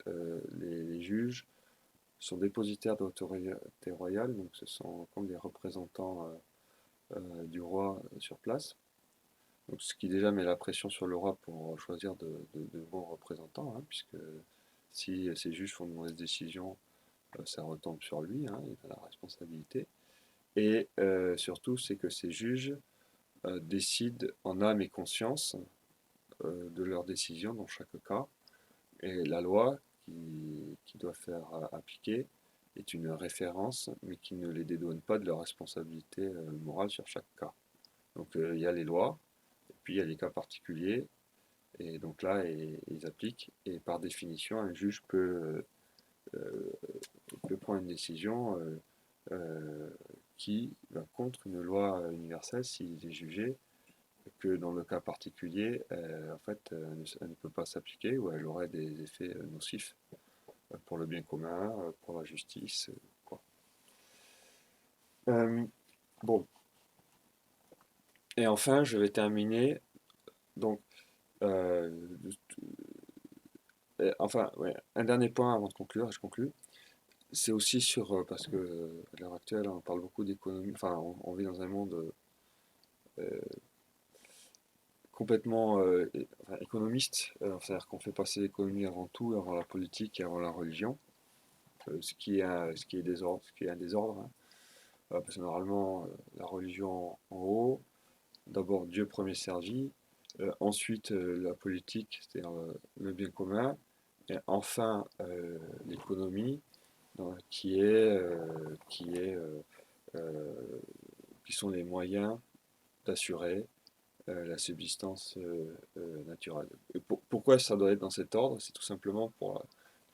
les juges sont dépositaires de l'autorité royale, donc ce sont comme des représentants du roi sur place. Donc, ce qui déjà met la pression sur le roi pour choisir de bons représentants, hein, puisque si ces juges font de mauvaises décisions, ça retombe sur lui, hein, il a la responsabilité. Et surtout, c'est que ces juges décident en âme et conscience de leurs décisions dans chaque cas. Et la loi qui doit faire appliquer est une référence, mais qui ne les dédouane pas de leur responsabilité morale sur chaque cas. Donc il y a les lois, et puis il y a les cas particuliers, et donc là, ils appliquent, et par définition, un juge euh, peut prendre une décision euh, qui va contre une loi universelle s'il est jugé que dans le cas particulier, en fait, elle ne peut pas s'appliquer ou elle aurait des effets nocifs pour le bien commun, pour la justice, quoi. Euh, bon, et enfin, je vais terminer. Donc, euh, enfin, ouais, un dernier point avant de conclure, et je conclue. C'est aussi sur, parce que à l'heure actuelle, on parle beaucoup d'économie, enfin, on vit dans un monde complètement enfin, économiste, c'est-à-dire qu'on fait passer l'économie avant tout, avant la politique et avant la religion, ce qui est désordre, ce qui est un désordre, hein. Parce que normalement, la religion en haut, d'abord Dieu premier servi, ensuite la politique, c'est-à-dire le bien commun, et enfin l'économie, qui est euh, qui sont les moyens d'assurer la subsistance naturelle. Et pourquoi ça doit être dans cet ordre? C'est tout simplement pour la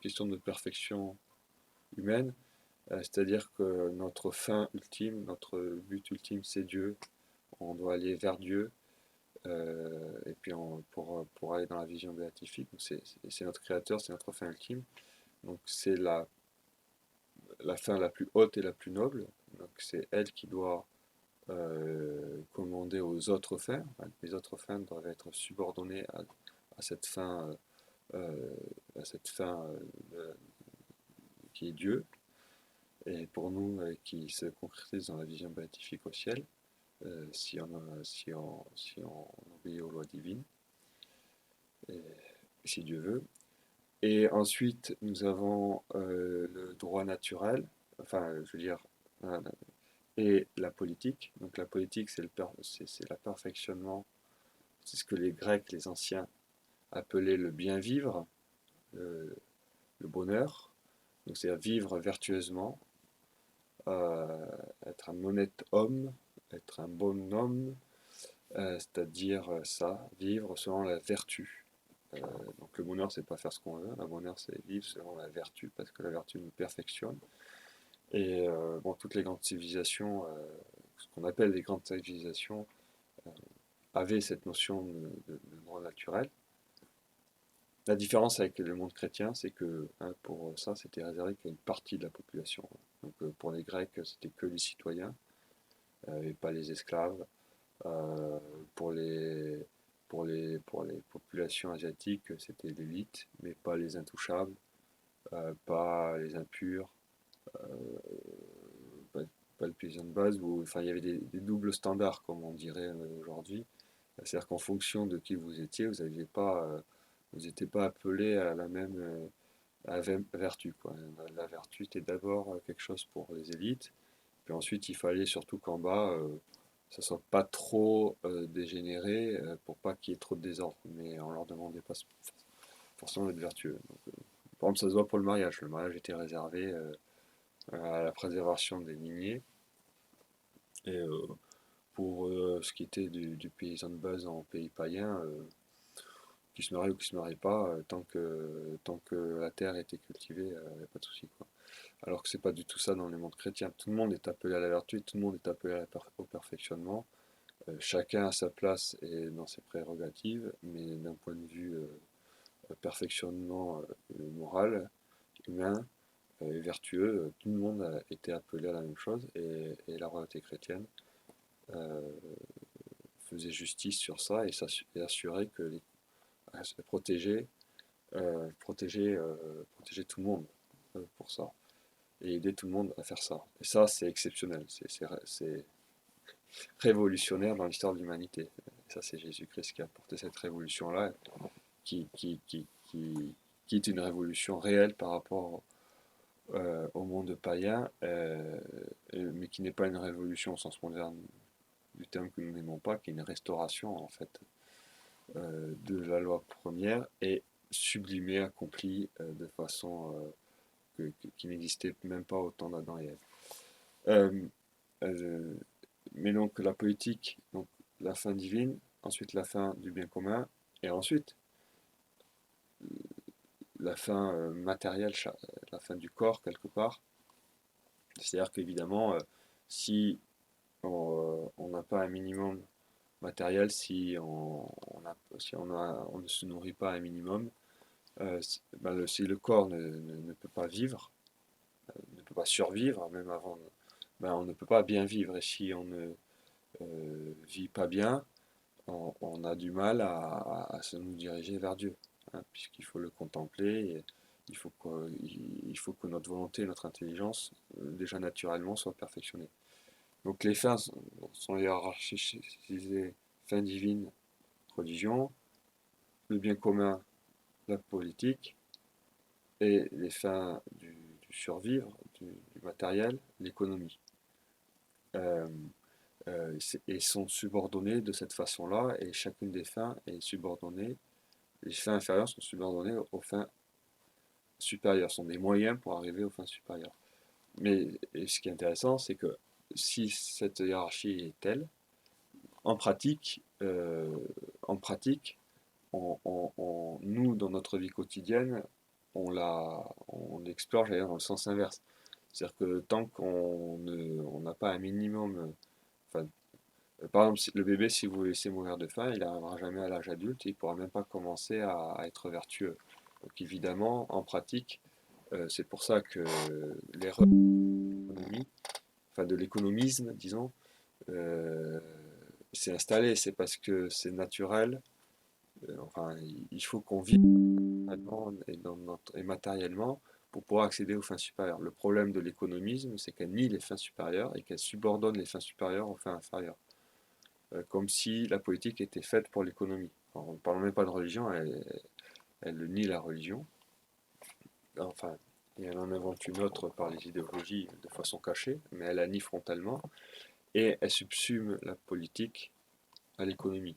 question de perfection humaine, c'est-à-dire que notre fin ultime, notre but ultime, c'est Dieu. On doit aller vers Dieu, et puis pour aller dans la vision béatifique, c'est notre Créateur, c'est notre fin ultime. Donc c'est la fin la plus haute et la plus noble. Donc c'est elle qui doit commander aux autres fins. Les autres fins doivent être subordonnées à cette fin, à cette fin qui est Dieu, et pour nous qui se concrétise dans la vision béatifique au ciel, si on obéit aux lois divines, et, si Dieu veut. Et ensuite, nous avons le droit naturel, enfin, je veux dire, et la politique. Donc la politique, c'est le perfectionnement, c'est ce que les Grecs, les anciens, appelaient le bien vivre, le, le bonheur. Donc c'est à vivre vertueusement, euh, être un honnête homme, être un bon homme, c'est-à-dire ça, vivre selon la vertu. Euh, donc le bonheur, c'est pas faire ce qu'on veut, le bonheur, c'est vivre selon la vertu, parce que la vertu nous perfectionne. Et bon, toutes les grandes civilisations, ce qu'on appelle les grandes civilisations, euh, avaient cette notion de droit naturel. La différence avec le monde chrétien, c'est que hein, pour ça, c'était réservé qu'à une partie de la population. Donc pour les Grecs, c'était que les citoyens et pas les esclaves. Euh, pour les, pour les populations asiatiques, c'était l'élite, mais pas les intouchables, pas les impurs, euh, pas, pas le paysan de base. Enfin, il y avait des doubles standards, comme on dirait aujourd'hui. C'est-à-dire qu'en fonction de qui vous étiez, vous n'étiez pas appelé à la même vertu, quoi. La vertu était d'abord quelque chose pour les élites, puis ensuite il fallait surtout qu'en bas, ça soit pas trop dégénéré pour pas qu'il y ait trop de désordre, mais on leur demandait pas forcément d'être vertueux. Donc, par exemple, ça se voit pour le mariage. Le mariage était réservé à la préservation des lignées, et pour ce qui était du paysan de base en pays païen, qui se marie ou qui se marie pas, tant que la terre était cultivée, il n'y a pas de souci, quoi. Alors que c'est pas du tout ça dans les mondes chrétiens. Tout le monde est appelé à la vertu, tout le monde est appelé au perfectionnement. Chacun a sa place et dans ses prérogatives, mais d'un point de vue perfectionnement moral, humain et vertueux, tout le monde a été appelé à la même chose, et la royauté chrétienne euh, faisait justice sur ça et assurait que protégeait, protéger tout le monde pour ça, et aider tout le monde à faire ça. Et ça, c'est exceptionnel, c'est révolutionnaire dans l'histoire de l'humanité. Et ça, c'est Jésus-Christ qui a apporté cette révolution-là, qui, qui, qui, qui, qui est une révolution réelle par rapport au monde païen, mais qui n'est pas une révolution au sens moderne du terme que nous n'aimons pas, qui est une restauration en fait de la loi première, et sublimée, accomplie de façon qui n'existait même pas au temps d'Adam et Ève. Euh, euh, mais donc la politique, donc la fin divine, ensuite la fin du bien commun, et ensuite la fin matérielle, la fin du corps quelque part. C'est-à-dire qu'évidemment, si on n'a pas un minimum matériel, si on ne se nourrit pas un minimum, si le corps ne peut pas vivre, ne peut pas survivre, même avant, on ne peut pas bien vivre. Et si on ne vit pas bien, on a du mal à se nous diriger vers Dieu, hein, puisqu'il faut le contempler. Et il faut que notre volonté et notre intelligence, déjà naturellement, soient perfectionnées. Donc les fins sont hiérarchisées: fin divine, religion; le bien commun, la politique; et les fins du survivre, du matériel, l'économie. Euh, et sont subordonnées de cette façon-là, et chacune des fins est subordonnée. Les fins inférieures sont subordonnées aux fins supérieures, sont des moyens pour arriver aux fins supérieures. Mais ce qui est intéressant, c'est que si cette hiérarchie est telle, en pratique, nous, dans notre vie quotidienne, on explore, j'allais dire, dans le sens inverse. C'est-à-dire que tant on n'a pas un minimum, enfin, par exemple, le bébé, si vous le laissez mourir de faim, il n'arrivera jamais à l'âge adulte, et il ne pourra même pas commencer à être vertueux. Donc évidemment, en pratique, c'est pour ça que l'erreur de l'économie, enfin de l'économisme, disons, euh, s'est installée. C'est parce que c'est naturel. Enfin, il faut qu'on vive et matériellement pour pouvoir accéder aux fins supérieures. Le problème de l'économisme, c'est qu'elle nie les fins supérieures et qu'elle subordonne les fins supérieures aux fins inférieures. Comme si la politique était faite pour l'économie. En ne parlant même pas de religion, elle nie la religion. Enfin, et elle en invente une autre par les idéologies de façon cachée, mais elle la nie frontalement, et elle subsume la politique à l'économie.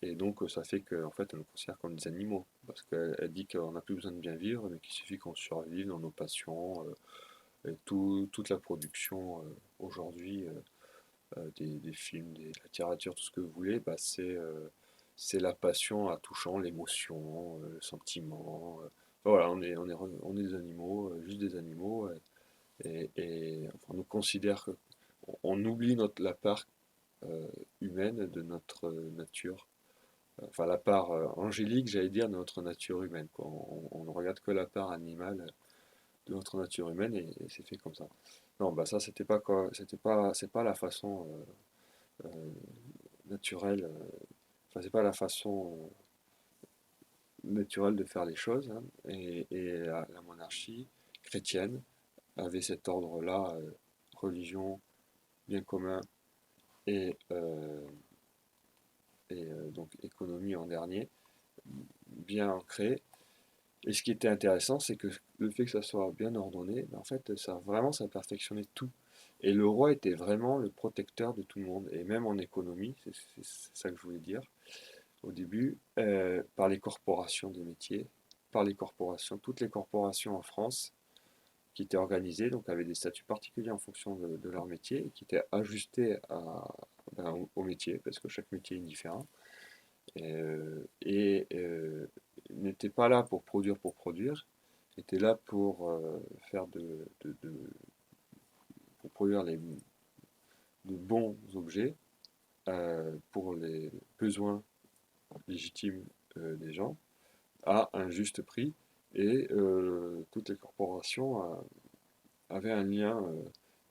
Et donc ça fait qu'en fait elle nous considère comme des animaux, parce qu'elle dit qu'on n'a plus besoin de bien vivre, mais qu'il suffit qu'on survive dans nos passions, et toute la production aujourd'hui, des films, de la littérature, tout ce que vous voulez, c'est la passion à touchant l'émotion, le sentiment. Voilà, on est des animaux, juste des animaux, et enfin, on nous considère on oublie la part humaine de notre nature, enfin la part angélique, j'allais dire, de notre nature humaine, quoi. On ne regarde que la part animale de notre nature humaine, et c'est fait comme ça. Non, bah ça c'était pas quoi, c'est pas la façon naturelle, enfin c'est pas la façon naturelle de faire les choses, hein. Et la monarchie chrétienne avait cet ordre-là, religion, bien commun, et, donc économie en dernier, bien ancré. Et ce qui était intéressant, c'est que le fait que ça soit bien ordonné, ben, en fait, ça perfectionnait tout. Et le roi était vraiment le protecteur de tout le monde, et même en économie, c'est ça que je voulais dire au début, par les corporations de métiers, par les corporations, toutes les corporations en France qui étaient organisées, donc avaient des statuts particuliers en fonction de leur métier, et qui étaient ajustés au métier, parce que chaque métier est différent, et n'étaient pas là pour produire, étaient là pour faire pour produire de bons objets pour les besoins légitimes des gens à un juste prix. Et toutes les corporations avaient un lien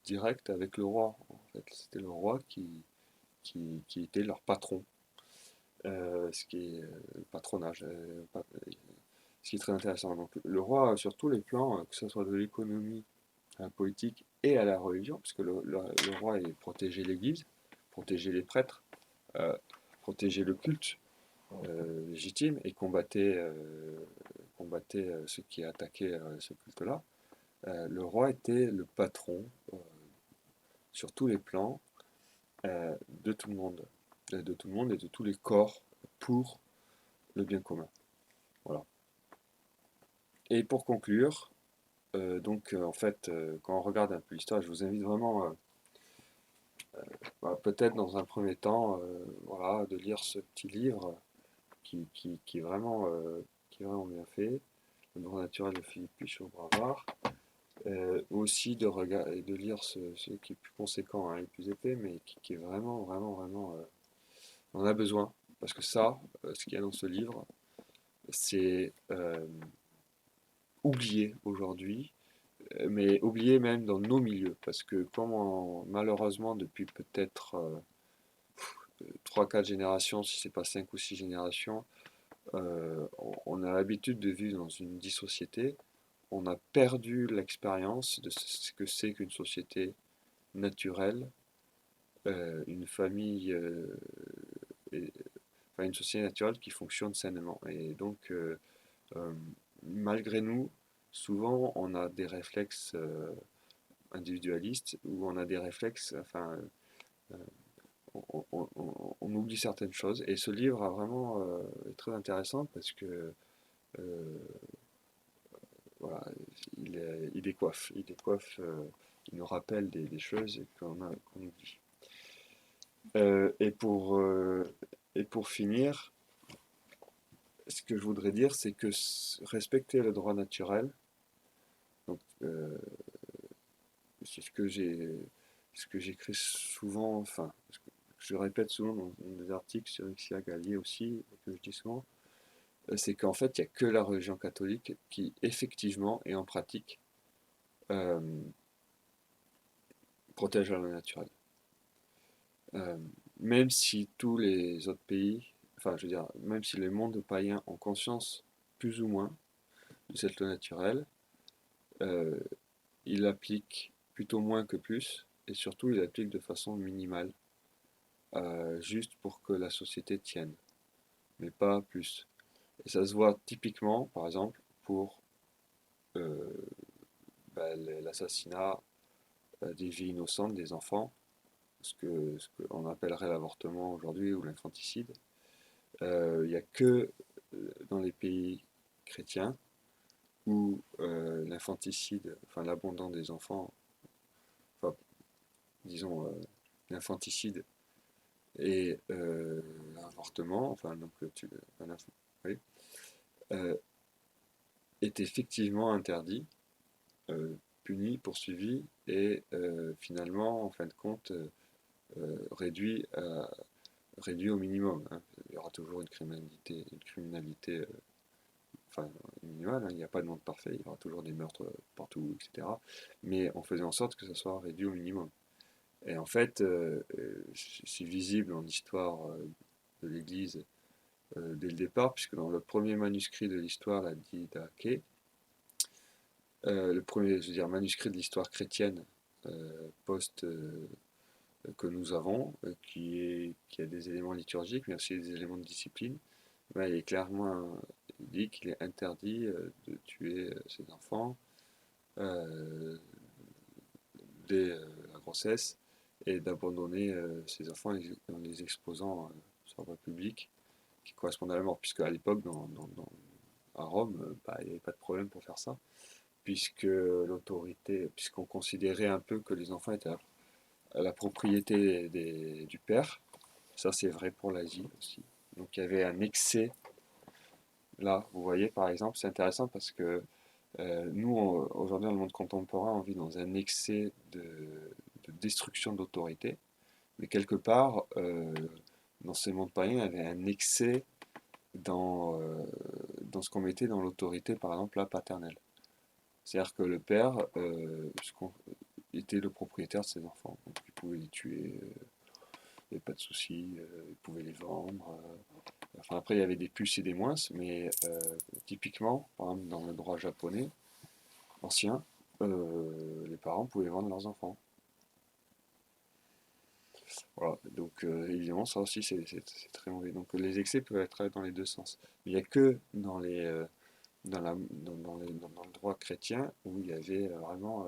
direct avec le roi. En fait, c'était le roi qui était leur patron, ce qui est le patronage, ce qui est très intéressant. Donc le roi, sur tous les plans, que ce soit de l'économie, à la politique et à la religion, puisque le roi est protéger l'Église, protéger les prêtres, euh, protéger le culte légitime et combattait ceux qui attaquaient ce culte-là. Le roi était le patron sur tous les plans de tout le monde, de tout le monde et de tous les corps pour le bien commun. Voilà. Et pour conclure, en fait, quand on regarde un peu l'histoire, je vous invite vraiment, peut-être dans un premier temps, voilà, de lire ce petit livre qui est vraiment bien fait, Le droit naturel de Philippe Pichot-Bravard. Aussi de lire ce qui est plus conséquent, hein, et plus épais, mais qui est vraiment, vraiment, vraiment. On en a besoin. Parce que ça, ce qu'il y a dans ce livre, c'est oublié aujourd'hui, mais oublié même dans nos milieux. Parce que, malheureusement, depuis peut-être 3-4 générations, si c'est pas 5 ou 6 générations, on a l'habitude de vivre dans une dissociété. On a perdu l'expérience de ce que c'est qu'une société naturelle, une famille, et- enfin une société naturelle qui fonctionne sainement. Et donc, euh, malgré nous, souvent on a des réflexes individualistes ou on a des réflexes, enfin, euh, on oublie certaines choses. Et ce livre a vraiment est très intéressant parce que euh, voilà, il décoiffe, il nous rappelle des choses qu'on oublie. Euh, et pour, euh, et pour finir, ce que je voudrais dire, c'est que respecter le droit naturel, donc, c'est ce que j'écris souvent, enfin, ce que je répète souvent dans des articles sur Xia Gallier aussi, que je dis souvent, c'est qu'en fait, il n'y a que la religion catholique qui, effectivement et en pratique, euh, protège la loi naturelle. Euh, Même si tous les autres pays, enfin, je veux dire, même si les mondes païens ont conscience, plus ou moins, de cette loi naturelle, euh, il applique plutôt moins que plus, et surtout il applique de façon minimale, juste pour que la société tienne, mais pas plus. Et ça se voit typiquement, par exemple, pour euh, l'assassinat des vies innocentes, des enfants, ce qu'on appellerait l'avortement aujourd'hui ou l'infanticide. Il n'y a que dans les pays chrétiens où l'infanticide, enfin l'abandon des enfants, enfin, disons l'infanticide et l'avortement, enfin donc oui, euh, est effectivement interdit, puni, poursuivi et finalement, en fin de compte, réduit, réduit au minimum, hein. Il y aura toujours une criminalité enfin, minimale, hein. Il n'y a pas de monde parfait, il y aura toujours des meurtres partout, etc. Mais on faisait en sorte que ça soit réduit au minimum. Et en fait, c'est visible en histoire de l'Église dès le départ, puisque dans le premier manuscrit de l'histoire, la Didaché, le premier, je veux dire, manuscrit de l'histoire chrétienne post que nous avons, qui a des éléments liturgiques, mais aussi des éléments de discipline, ben, il est clairement il dit qu'il est interdit de tuer ses enfants euh, dès la grossesse et d'abandonner ses enfants en les exposant sur la voie publique qui correspondent à la mort, puisque à l'époque, à Rome, bah, il n'y avait pas de problème pour faire ça, puisqu'on considérait un peu que les enfants étaient à la propriété du père. Ça, c'est vrai pour l'Asie aussi. Donc il y avait un excès. Là, vous voyez, par exemple, c'est intéressant parce que nous, aujourd'hui, dans le monde contemporain, on vit dans un excès de destruction d'autorité. Mais quelque part, dans ces mondes païens, il y avait un excès dans ce qu'on mettait dans l'autorité, par exemple, la paternelle. C'est-à-dire que le père était le propriétaire de ses enfants. Donc, il pouvait les tuer, il n'y avait pas de souci, il pouvait les vendre. Enfin, après, il y avait des plus et des moins, mais typiquement, par exemple, dans le droit japonais ancien, les parents pouvaient vendre leurs enfants. Voilà, donc évidemment, ça aussi, c'est très mauvais. Donc les excès peuvent être dans les deux sens. Mais il n'y a que dans le droit chrétien où il y avait vraiment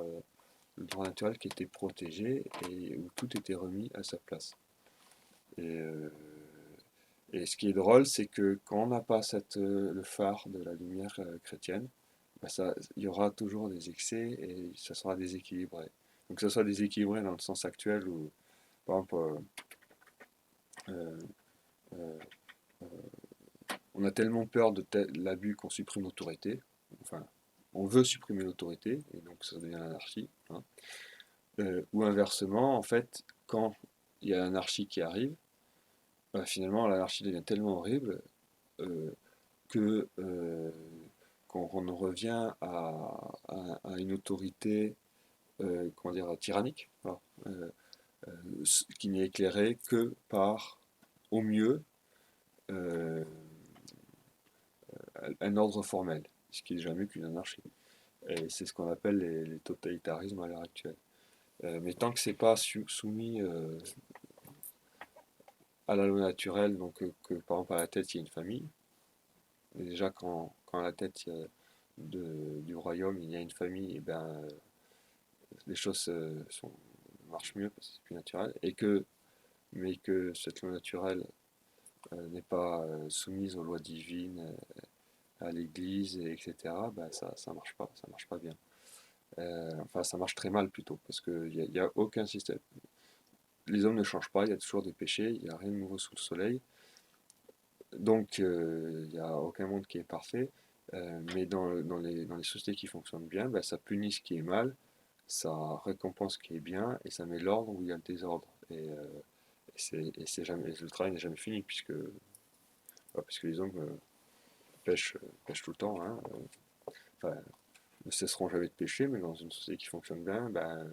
le droit naturel qui était protégé et où tout était remis à sa place. Et, euh, et ce qui est drôle, c'est que quand on n'a pas le phare de la lumière chrétienne, bah il y aura toujours des excès et ça sera déséquilibré. Donc que ça soit déséquilibré dans le sens actuel où, par exemple, euh, euh, on a tellement peur de l'abus qu'on supprime l'autorité, enfin, on veut supprimer l'autorité, et donc ça devient l'anarchie. Hein. Ou inversement, en fait, quand il y a l'anarchie qui arrive, finalement l'anarchie devient tellement horrible euh, que qu'on en revient à une autorité comment dire, tyrannique, voilà, qui n'est éclairée que par, au mieux, euh, un ordre formel, ce qui n'est jamais qu'une anarchie. Et c'est ce qu'on appelle les totalitarismes à l'heure actuelle. Mais tant que c'est pas soumis à la loi naturelle, donc que par exemple à la tête il y a une famille, et déjà quand à la tête du royaume il y a une famille, et ben, les choses marchent mieux parce que c'est plus naturel, mais que cette loi naturelle n'est pas soumise aux lois divines, à l'Église, etc., ben ça marche pas bien. Enfin, ça marche très mal plutôt, parce qu'il n'y a aucun système. Les hommes ne changent pas, il y a toujours des péchés, il n'y a rien de nouveau sous le soleil. Donc, il n'y a aucun monde qui est parfait. Mais dans les sociétés qui fonctionnent bien, ben, ça punit ce qui est mal, ça récompense ce qui est bien, et ça met l'ordre où il y a le désordre. Et le travail n'est jamais fini, puisque les hommes pêchent tout le temps. Hein. Enfin, ne cesseront jamais de pêcher, mais dans une société qui fonctionne bien, ben,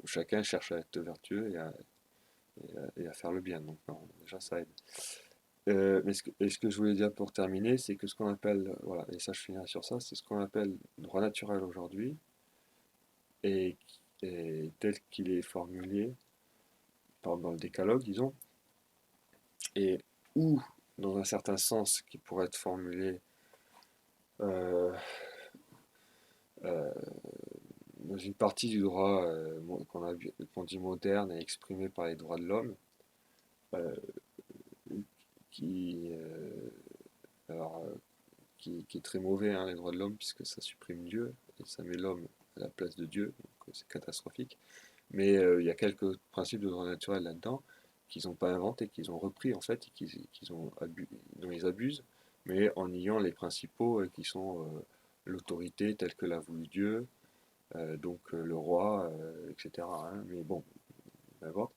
chacun cherche à être vertueux et à faire le bien. Donc, non, déjà, ça aide. Mais ce que je voulais dire pour terminer, c'est que ce qu'on appelle, voilà, et ça je finirai sur ça, c'est ce qu'on appelle droit naturel aujourd'hui, et, et tel qu'il est formulé, par exemple dans le décalogue, disons, et ou dans un certain sens qui pourrait être formulé euh, euh, dans une partie du droit qu'on dit moderne et exprimé par les droits de l'homme, euh, qui, euh, alors, qui est très mauvais, hein, les droits de l'homme, puisque ça supprime Dieu et ça met l'homme à la place de Dieu, donc c'est catastrophique. Mais il y a quelques principes de droit naturel là-dedans qu'ils n'ont pas inventés, qu'ils ont repris en fait, et dont ils abusent, mais en niant les principaux qui sont l'autorité telle que l'a voulu Dieu, donc le roi, etc. Hein. Mais bon, n'importe.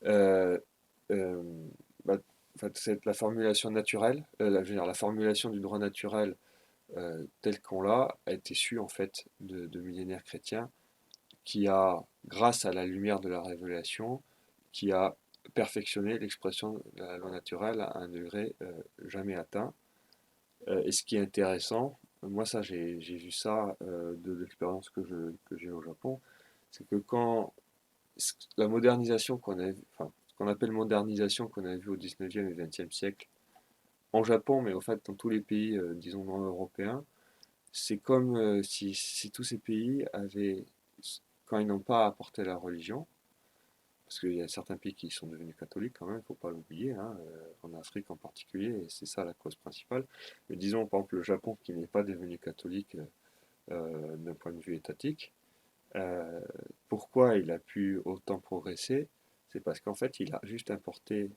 Euh, euh, bah, en fait, c'est la formulation naturelle, je veux dire, la formulation du droit naturel tel qu'on l'a a été su en fait de millénaires chrétiens qui a, grâce à la lumière de la révélation, qui a perfectionné l'expression de la loi naturelle à un degré jamais atteint. Et ce qui est intéressant, moi ça j'ai vu ça de l'expérience que j'ai au Japon, c'est que quand la modernisation qu'on a, enfin, ce qu'on appelle modernisation qu'on a vu au 19e et 20e siècle, en Japon, mais au fait dans tous les pays, disons non européens, c'est comme si tous ces pays avaient, quand ils n'ont pas apporté la religion, parce qu'il y a certains pays qui sont devenus catholiques quand même, il ne faut pas l'oublier, hein, en Afrique en particulier, et c'est ça la cause principale. Mais disons par exemple le Japon qui n'est pas devenu catholique d'un point de vue étatique, euh, pourquoi il a pu autant progresser? C'est parce qu'en fait il a juste importé,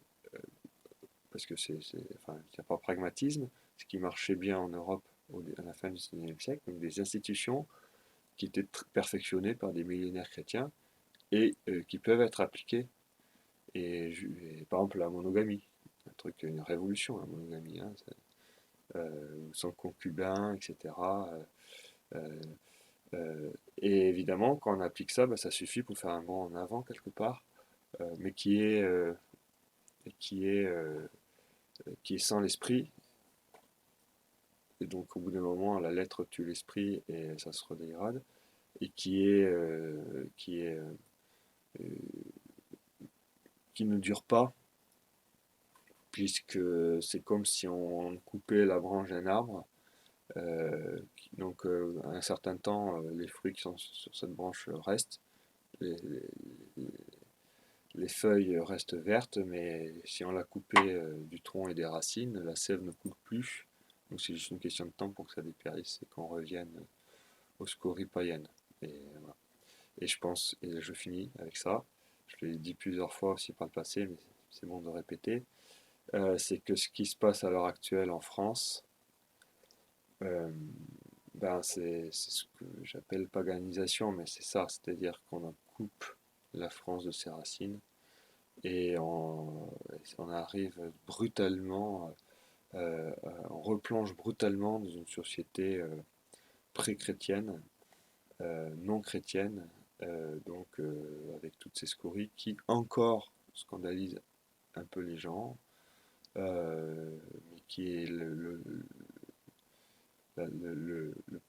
parce que enfin, il n'y a pas de pragmatisme, ce qui marchait bien en Europe à la fin du XIXe siècle, donc des institutions qui étaient perfectionnées par des millénaires chrétiens et qui peuvent être appliquées. Et par exemple la monogamie, un truc, une révolution la monogamie, hein, sans concubin, etc. Euh, et évidemment, quand on applique ça, bah, ça suffit pour faire un bond en avant quelque part, mais qui est, euh, qui est sans l'esprit. Et donc, au bout d'un moment, la lettre tue l'esprit et ça se redégrade. Et euh, qui ne dure pas, puisque c'est comme si on coupait la branche d'un arbre. Donc, à un certain temps, les fruits qui sont sur cette branche restent. Les, les- les feuilles restent vertes, mais si on l'a coupé du tronc et des racines, la sève ne coule plus. Donc, c'est juste une question de temps pour que ça dépérisse et qu'on revienne aux scories païennes. Et, voilà. Et je pense, et je finis avec ça, je l'ai dit plusieurs fois aussi par le passé, mais c'est bon de répéter, c'est que ce qui se passe à l'heure actuelle en France, euh, ben c'est ce que j'appelle paganisation, mais c'est ça, c'est-à-dire qu'on en coupe la France de ses racines et on arrive brutalement, on replonge brutalement dans une société pré-chrétienne, non chrétienne, donc avec toutes ces scories qui encore scandalisent un peu les gens, mais qui est le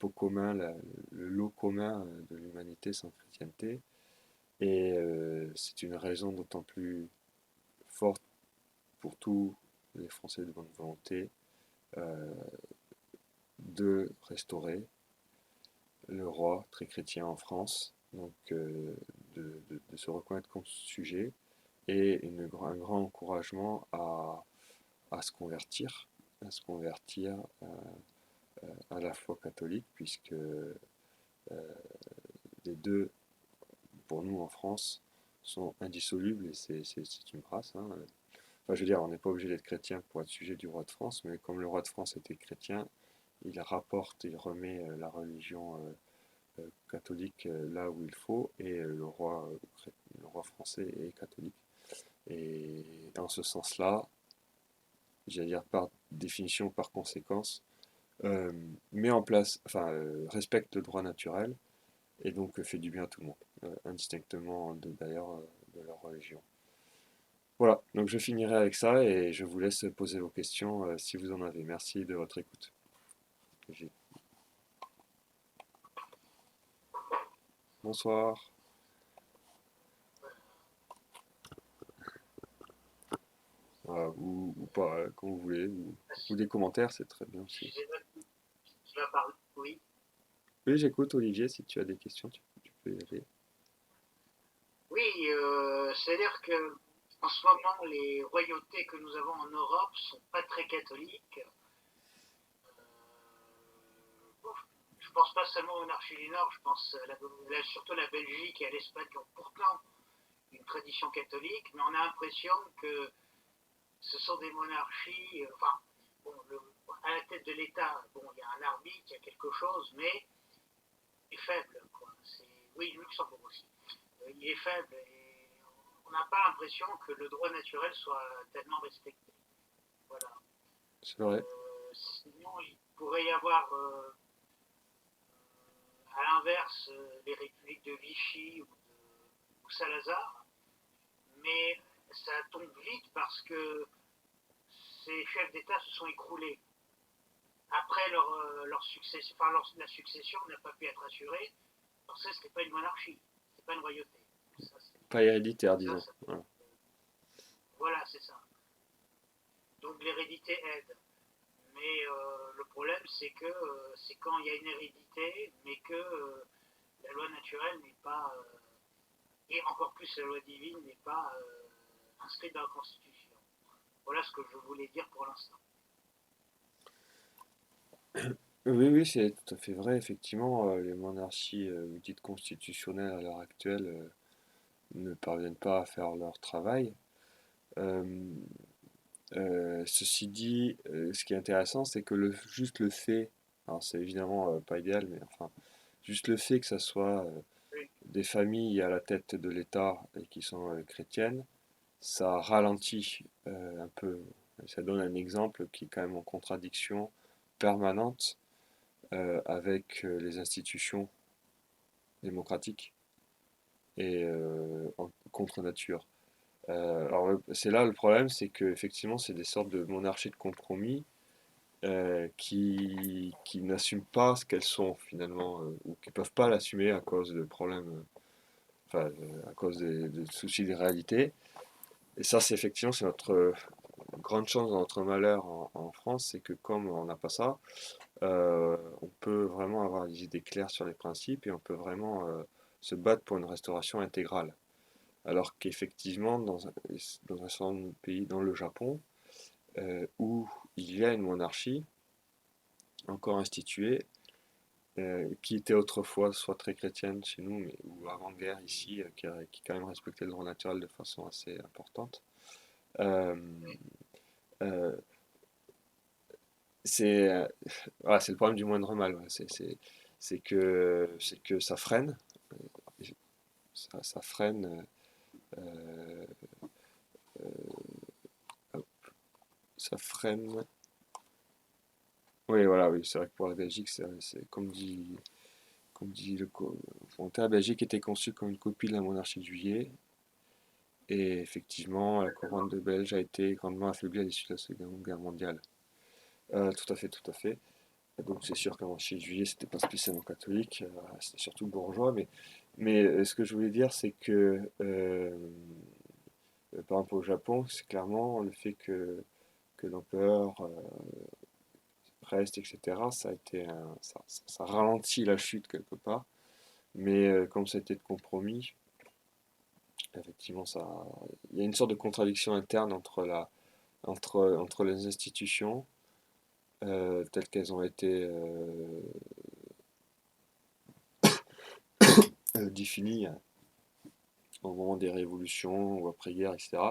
pot commun, le lot commun de l'humanité sans chrétienté. Et c'est une raison d'autant plus forte pour tous les Français de bonne volonté euh, de restaurer le roi très chrétien en France, donc de se reconnaître comme sujet et un grand encouragement à se convertir à la foi catholique, puisque les deux, pour nous en France, sont indissolubles et c'est une grâce. Hein. Enfin, je veux dire, on n'est pas obligé d'être chrétien pour être sujet du roi de France, mais comme le roi de France était chrétien, il rapporte, il remet la religion catholique là où il faut, et le roi français est catholique. Et en ce sens-là, j'allais dire par définition, par conséquence, euh, met en place, enfin, respecte le droit naturel et donc fait du bien à tout le monde, indistinctement d'ailleurs de leur religion. Voilà, donc je finirai avec ça et je vous laisse poser vos questions si vous en avez. Merci de votre écoute. Bonsoir. Voilà, ou pas, comme vous voulez, ou des commentaires, c'est très bien aussi. Excusez-moi, tu vas parler. Oui. Oui, j'écoute Olivier, si tu as des questions, tu peux y aller. Oui, c'est-à-dire que en ce moment, les royautés que nous avons en Europe sont pas très catholiques. Bon, je pense pas seulement aux monarchies du Nord, je pense surtout à la Belgique et à l'Espagne qui ont pourtant une tradition catholique, mais on a l'impression que ce sont des monarchies, enfin, bon, à la tête de l'État, bon, il y a un arbitre, il y a quelque chose, mais il est faible, quoi. Oui, le Luxembourg aussi. Il est faible et on n'a pas l'impression que le droit naturel soit tellement respecté. Voilà. C'est vrai. Sinon, il pourrait y avoir, à l'inverse, les républiques de Vichy ou Salazar, mais ça tombe vite parce que ces chefs d'État se sont écroulés. Après leur succession, enfin la succession n'a pas pu être assurée parce que ce n'est pas une monarchie, c'est pas une royauté. Ça, Pas héréditaire, ça, disons. ça Voilà. voilà, c'est ça. Donc l'hérédité aide. Mais le problème, c'est que c'est quand il y a une hérédité, mais que la loi naturelle n'est pas, et encore plus la loi divine, n'est pas inscrite dans la Constitution. Voilà ce que je voulais dire pour l'instant. Oui, oui, c'est tout à fait vrai. Effectivement, les monarchies dites constitutionnelles à l'heure actuelle ne parviennent pas à faire leur travail. Euh, Ceci dit, ce qui est intéressant, c'est que juste le fait, alors c'est évidemment pas idéal, mais enfin, juste le fait que ça soit Oui, des familles à la tête de l'État et qui sont chrétiennes, ça ralentit un peu. Ça donne un exemple qui est quand même en contradiction permanente avec les institutions démocratiques et contre nature. Alors c'est là le problème, c'est que effectivement c'est des sortes de monarchies de compromis qui n'assument pas ce qu'elles sont finalement ou qui peuvent pas l'assumer à cause de problèmes, à cause des soucis des réalités. Et ça c'est effectivement c'est notre grande chance dans notre malheur en France, c'est que comme on n'a pas ça, on peut vraiment avoir des idées claires sur les principes et on peut vraiment se battre pour une restauration intégrale. Alors qu'effectivement, dans un certain nombre de pays, dans le Japon, où il y a une monarchie encore instituée, qui était autrefois soit très chrétienne chez nous, mais ou avant-guerre ici, qui quand même respectait le droit naturel de façon assez importante. Euh, oui, euh, c'est voilà, c'est le problème du moindre mal. Ouais. C'est que ça freine, ça freine, euh, ça freine. Oui, voilà, oui, c'est vrai que pour la Belgique, c'est comme dit le volontaire, la Belgique était conçue comme une copie de la monarchie de Juillet, et effectivement, la couronne exactement. de Belge a été grandement affaiblie à l'issue de la Seconde Guerre mondiale. Tout à fait, tout à fait. Donc c'est sûr que la monarchie de Juillet, c'était pas spécialement catholique, c'était surtout bourgeois, mais ce que je voulais dire, c'est que, par exemple au Japon, c'est clairement le fait que l'empereur reste, etc., ça a été ça ralentit la chute quelque part, mais comme ça a été de compromis, effectivement, il y a une sorte de contradiction interne entre les institutions telles qu'elles ont été définies au moment des révolutions ou après-guerre, etc.,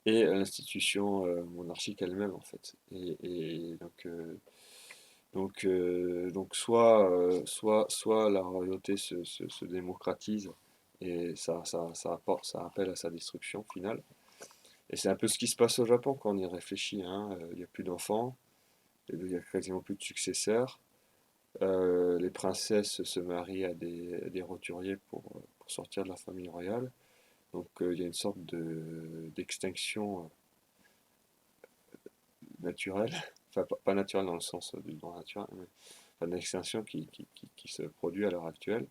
et l'institution monarchique elle-même, en fait. Et donc soit la royauté se démocratise et ça appelle à sa destruction finale. Et c'est un peu ce qui se passe au Japon quand on y réfléchit, hein. Il n'y a plus d'enfants, il n'y a quasiment plus de successeurs. Les princesses se marient à des roturiers pour sortir de la famille royale. Donc il y a une sorte d'extinction naturelle, enfin pas naturelle dans le sens du droit naturel, mais enfin, une extinction qui se produit à l'heure actuelle,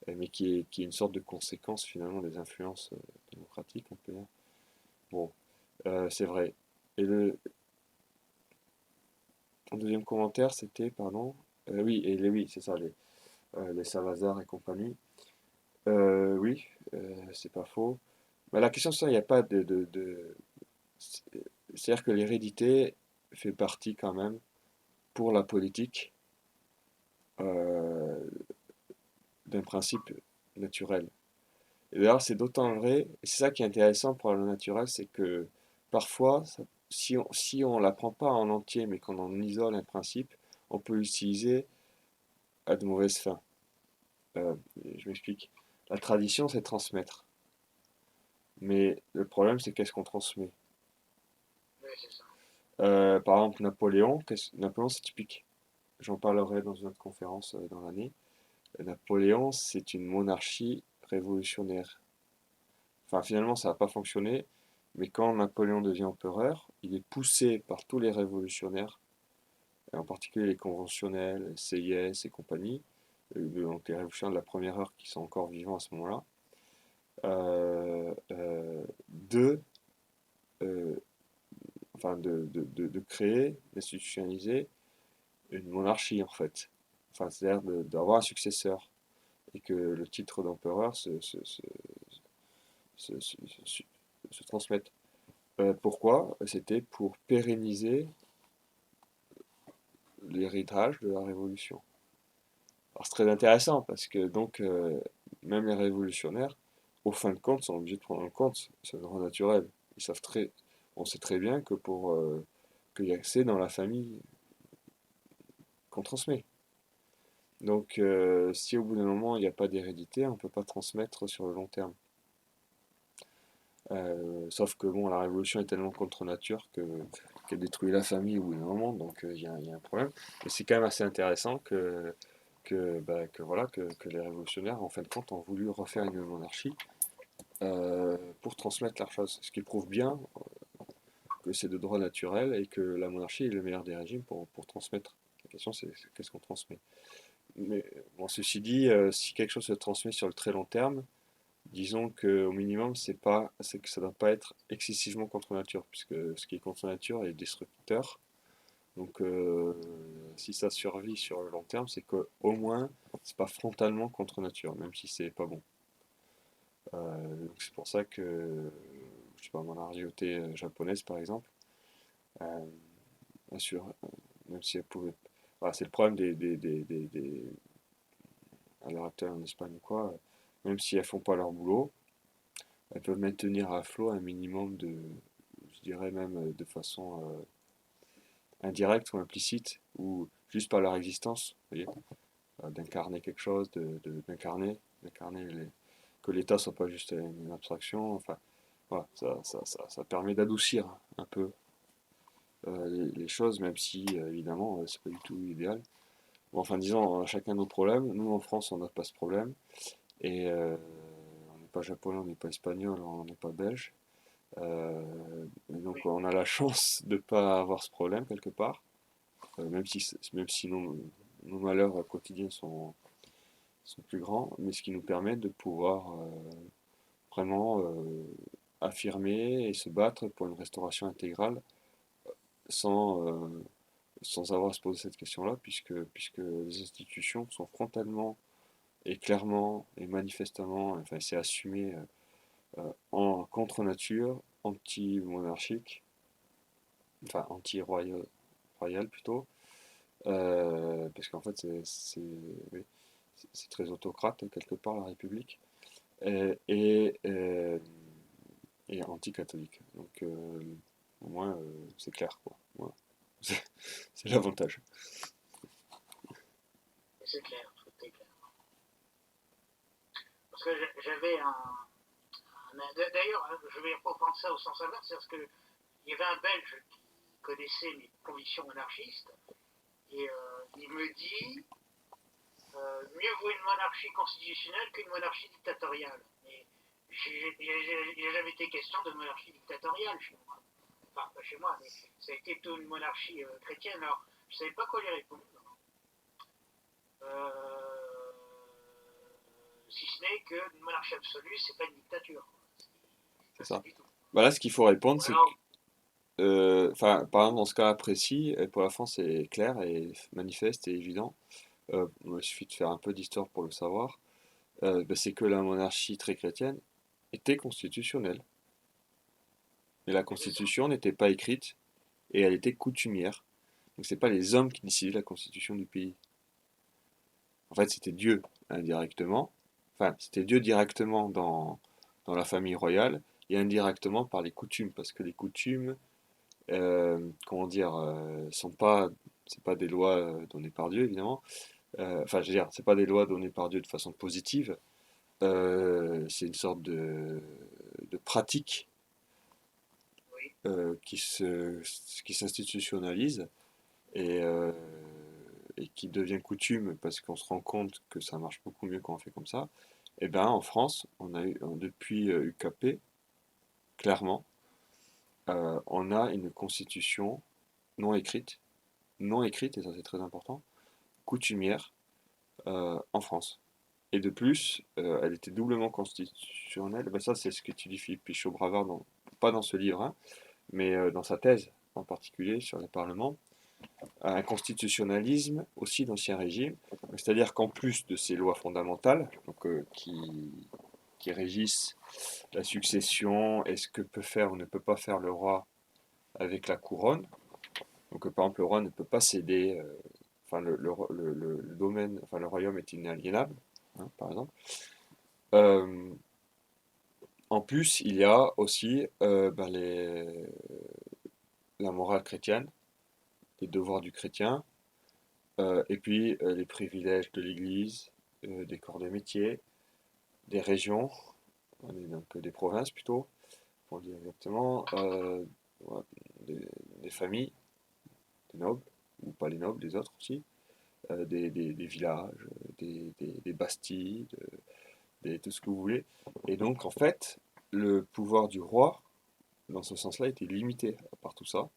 mais qui est une sorte de conséquence finalement des influences démocratiques, on peut dire. Bon, c'est vrai. Et le deuxième commentaire, c'était, pardon, oui, oui, c'est ça, les Salazar et compagnie. Oui, c'est pas faux. Mais la question, c'est ça, il n'y a pas c'est-à-dire que l'hérédité fait partie quand même, pour la politique, euh, d'un principe naturel. Et d'ailleurs, c'est d'autant vrai, et c'est ça qui est intéressant pour la loi naturelle, c'est que parfois, si on l'apprend pas en entier, mais qu'on en isole un principe, on peut l'utiliser à de mauvaises fins. Euh, je m'explique. La tradition, c'est transmettre. Mais le problème, c'est qu'est-ce qu'on transmet. Oui, c'est ça. Par exemple, Napoléon, c'est typique. J'en parlerai dans une autre conférence dans l'année. Napoléon, c'est une monarchie révolutionnaire. Enfin, finalement, ça n'a pas fonctionné, mais quand Napoléon devient empereur, il est poussé par tous les révolutionnaires, et en particulier les conventionnels, CIS et compagnie, donc les révolutionnaires de la première heure qui sont encore vivants à ce moment-là, de, euh, enfin de créer, d'institutionnaliser une monarchie en fait. Enfin, c'est-à-dire d'avoir un successeur et que le titre d'empereur se, se- se- se transmette. Pourquoi? C'était pour pérenniser l'héritage de la Révolution. Alors c'est très intéressant parce que donc même les révolutionnaires, au fin de compte, sont obligés de prendre en compte ce droit naturel. Ils savent très, on sait très bien que pour qu'il y a c'est dans la famille qu'on transmet. Donc si au bout d'un moment il n'y a pas d'hérédité, on ne peut pas transmettre sur le long terme. Sauf que bon, la révolution est tellement contre nature qu'elle détruit la famille au bout d'un moment, donc il y a un problème. Mais c'est quand même assez intéressant voilà, que les révolutionnaires, en fin de compte, ont voulu refaire une monarchie pour transmettre leur chose. Ce qui prouve bien que c'est de droit naturel et que la monarchie est le meilleur des régimes pour transmettre. La question, c'est qu'est-ce qu'on transmet. Mais bon, ceci dit, si quelque chose se transmet sur le très long terme, disons qu'au minimum, c'est que ça ne doit pas être excessivement contre nature, puisque ce qui est contre nature est destructeur. Donc, si ça survit sur le long terme, c'est qu'au moins, c'est pas frontalement contre nature, même si c'est pas bon. Donc c'est pour ça que, je sais pas, mon royauté japonaise, par exemple, euh, assure, même si elle pouvait, voilà, c'est le problème à l'heure actuelle en Espagne ou quoi, même si elles font pas leur boulot, elles peuvent maintenir à flot un minimum je dirais même de façon indirecte ou implicite, ou juste par leur existence, vous voyez, d'incarner quelque chose, d'incarner que l'État soit pas juste une abstraction, enfin, voilà, ça permet d'adoucir un peu les choses, même si évidemment c'est pas du tout idéal. Bon, enfin, disons, chacun nos problèmes. Nous en France, on n'a pas ce problème, et on n'est pas japonais, on n'est pas espagnol, on n'est pas belge. Et donc Oui. on a la chance de ne pas avoir ce problème quelque part, même si nos malheurs quotidiens sont plus grands, mais ce qui nous permet de pouvoir vraiment affirmer et se battre pour une restauration intégrale sans, sans avoir à se poser cette question-là, puisque les institutions sont frontalement et clairement et manifestement, enfin c'est assumé en contre-nature, anti-monarchique, enfin anti-royal plutôt, parce qu'en fait oui, c'est très autocrate quelque part la République, euh, et, euh, et anti-catholique. Donc au moins c'est clair quoi. Voilà. C'est l'avantage. C'est clair, tout est clair. Parce que j'avais d'ailleurs, je vais reprendre ça au sens inverse, c'est parce qu'il y avait un Belge qui connaissait mes convictions monarchistes, et il me dit mieux vaut une monarchie constitutionnelle qu'une monarchie dictatoriale. Mais il n'a jamais été question de monarchie dictatoriale chez moi. Enfin, pas chez moi, mais ça a été plutôt une monarchie chrétienne. Alors, je ne savais pas quoi lui répondre. Euh, Si ce n'est qu'une monarchie absolue, c'est pas une dictature. C'est C'est pas ça ça. du tout. Bah là, ce qu'il faut répondre, Ou c'est que, alors, enfin, par exemple, dans ce cas précis, et pour la France, c'est clair et manifeste et évident. Il suffit de faire un peu d'histoire pour le savoir. Bah, c'est que la monarchie très chrétienne était constitutionnelle. Mais la c'est ça. constitution n'était pas écrite et elle était coutumière. Donc c'est pas les hommes qui décidaient la constitution du pays. En fait, c'était Dieu indirectement. Enfin, c'était Dieu directement dans la famille royale et indirectement par les coutumes, parce que les coutumes, comment dire, sont pas, c'est pas des lois données par Dieu évidemment. Enfin, je veux dire, c'est pas des lois données par Dieu de façon positive. C'est une sorte de pratique Oui, euh, qui se, qui s'institutionnalise et, euh, et qui devient coutume parce qu'on se rend compte que ça marche beaucoup mieux quand on fait comme ça. Et ben en France, on a eu depuis UKP, clairement, on a une constitution non écrite, non écrite et ça c'est très important, coutumière en France. Et de plus, elle était doublement constitutionnelle. Ben ça, c'est ce que tu dis Philippe Pichot-Bravard, pas dans ce livre, hein, mais dans sa thèse. en particulier sur les parlements, à un constitutionnalisme aussi d'Ancien Régime, c'est-à-dire qu'en plus de ces lois fondamentales, donc, qui régissent la succession et ce que peut faire ou ne peut pas faire le roi avec la couronne, donc par exemple le roi ne peut pas céder, enfin le domaine, enfin le royaume est inaliénable, hein, par exemple. Euh, En plus, il y a aussi la morale chrétienne, les devoirs du chrétien, et puis les privilèges de l'Église, des corps de métier, des régions, donc des provinces plutôt, pour le dire exactement, ouais, des, des familles, des nobles, ou pas les nobles, des autres aussi, des villages, des bastilles, tout ce que vous voulez. Et donc, en fait, le pouvoir du roi, dans ce sens-là, était limité par tout ça,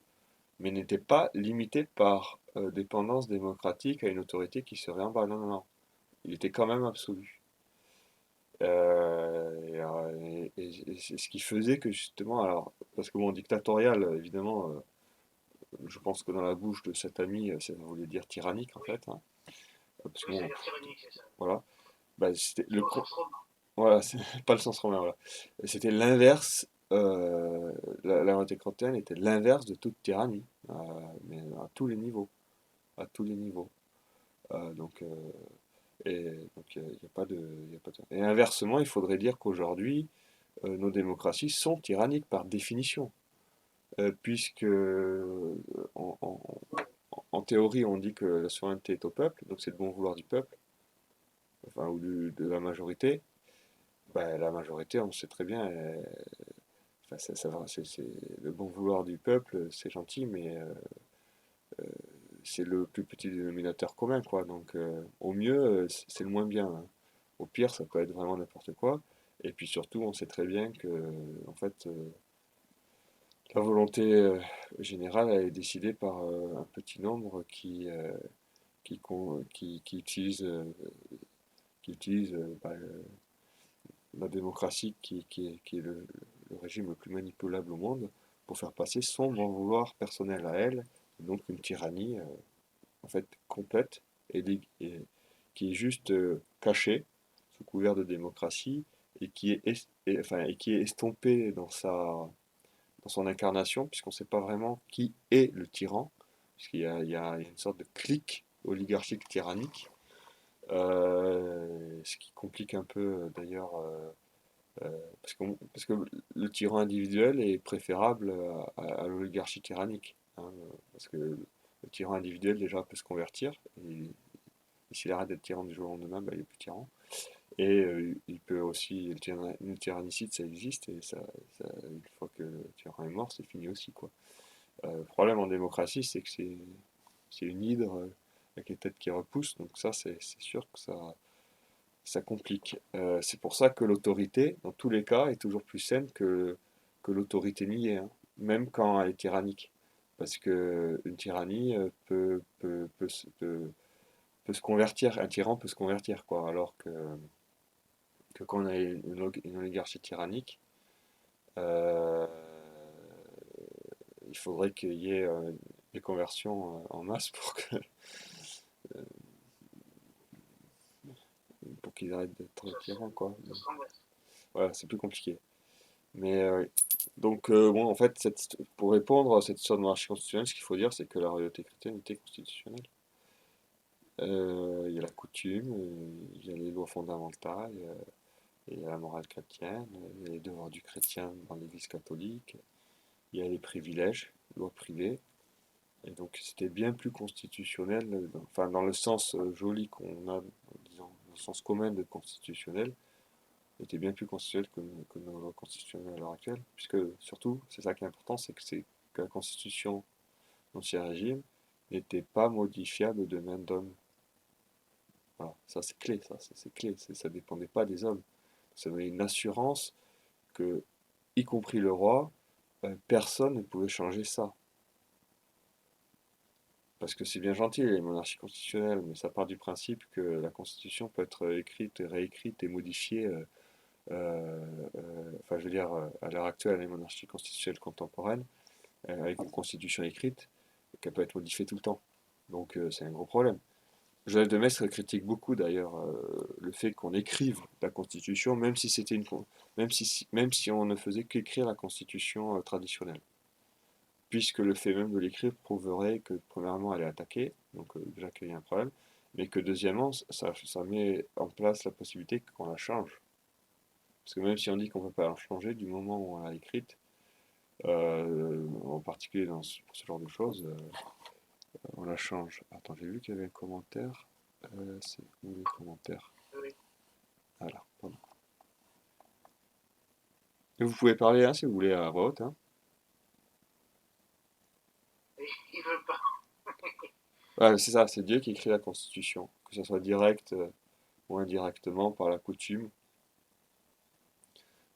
mais n'était pas limité par dépendance démocratique à une autorité qui serait en bas. Non, non, non. Il était quand même absolu. Et c'est ce qui faisait que justement, alors, parce que bon, dictatorial, évidemment, je pense que dans la bouche de cet ami, ça voulait dire tyrannique en Oui, fait, hein. Parce que oui, bon, c'est-à-dire tyrannique, c'est ça. voilà. Bah, c'était C'est au sens romain. voilà, c'est pas le sens romain, voilà. C'était l'inverse. La royauté chrétienne était l'inverse de toute tyrannie, mais à tous les niveaux, à tous les niveaux. Donc, et donc il n'y a pas de, y a pas de- Et inversement, il faudrait dire qu'aujourd'hui, nos démocraties sont tyranniques par définition, puisque en, en- en théorie, on dit que la souveraineté est au peuple, donc c'est le bon vouloir du peuple, enfin, ou de la majorité. Ben, la majorité, on sait très bien, enfin, le bon vouloir du peuple, c'est gentil, mais c'est le plus petit dénominateur commun, quoi. Donc, au mieux, c'est le moins bien, hein. Au pire, ça peut être vraiment n'importe quoi. Et puis surtout, on sait très bien que, en fait, la volonté générale, elle est décidée par un petit nombre qui utilise la démocratie, qui est le régime le plus manipulable au monde, pour faire passer son bon vouloir personnel à elle, donc une tyrannie en fait complète et qui est juste cachée sous couvert de démocratie et et qui est estompée dans son incarnation, puisqu'on ne sait pas vraiment qui est le tyran, puisqu'il y a une sorte de clique oligarchique tyrannique, ce qui complique un peu d'ailleurs, parce que le tyran individuel est préférable à l'oligarchie tyrannique, hein, parce que le tyran individuel déjà peut se convertir, et s'il arrête d'être tyran du jour au lendemain, bah, il est plus tyran. Et il peut aussi, le tyrannicide ça existe, et une fois que le tyran est mort, c'est fini aussi, quoi. Le problème en démocratie, c'est que c'est une hydre avec les têtes qui repoussent, donc ça, c'est sûr que ça complique. C'est pour ça que l'autorité, dans tous les cas, est toujours plus saine que l'autorité niée, hein, même quand elle est tyrannique. Parce que une tyrannie peut se convertir, un tyran peut se convertir, quoi, alors que quand on a une oligarchie tyrannique, euh, il faudrait qu'il y ait des conversions en masse pour qu'ils arrêtent d'être Ça, tyrans, quoi. ça se renverse. Voilà, c'est plus compliqué. Mais donc, bon, en fait, pour répondre à cette histoire de monarchie constitutionnelle, ce qu'il faut dire, c'est que la royauté chrétienne était constitutionnelle. Il y a la coutume, il y a les lois fondamentales, il y a la morale chrétienne, il y a les devoirs du chrétien dans l'Église catholique, il y a les privilèges, lois privées. Et donc, c'était bien plus constitutionnel, enfin, dans le sens joli qu'on a, disons, dans le sens commun de constitutionnel, était bien plus constitutionnel que nos lois constitutionnelles à l'heure actuelle, puisque surtout, c'est ça qui est important, que la constitution d'Ancien Régime n'était pas modifiable de main d'homme. Voilà, ça c'est clé, c'est clé, ça dépendait pas des hommes. Ça donnait une assurance que, y compris le roi, personne ne pouvait changer ça. Parce que c'est bien gentil les monarchies constitutionnelles, mais ça part du principe que la constitution peut être écrite, réécrite et modifiée. Enfin, je veux dire, à l'heure actuelle, les monarchies constitutionnelles contemporaines, avec une constitution écrite, qu'elle peut être modifiée tout le temps. Donc c'est un gros problème. Joseph de Maistre critique beaucoup d'ailleurs le fait qu'on écrive la Constitution, même si c'était même si on ne faisait qu'écrire la Constitution traditionnelle, puisque le fait même de l'écrire prouverait que premièrement elle est attaquée, donc déjà qu'il y a un problème, mais que deuxièmement ça met en place la possibilité qu'on la change. Parce que même si on dit qu'on ne peut pas la changer, du moment où on l'a écrite, en particulier pour ce genre de choses, on la change. Attends, j'ai vu qu'il y avait un commentaire. C'est où les commentaires? Oui. Voilà, pardon. Et vous pouvez parler hein, si vous voulez à voix haute. Hein. Il veut pas. Ouais, c'est ça, c'est Dieu qui écrit la Constitution, que ce soit direct ou indirectement par la coutume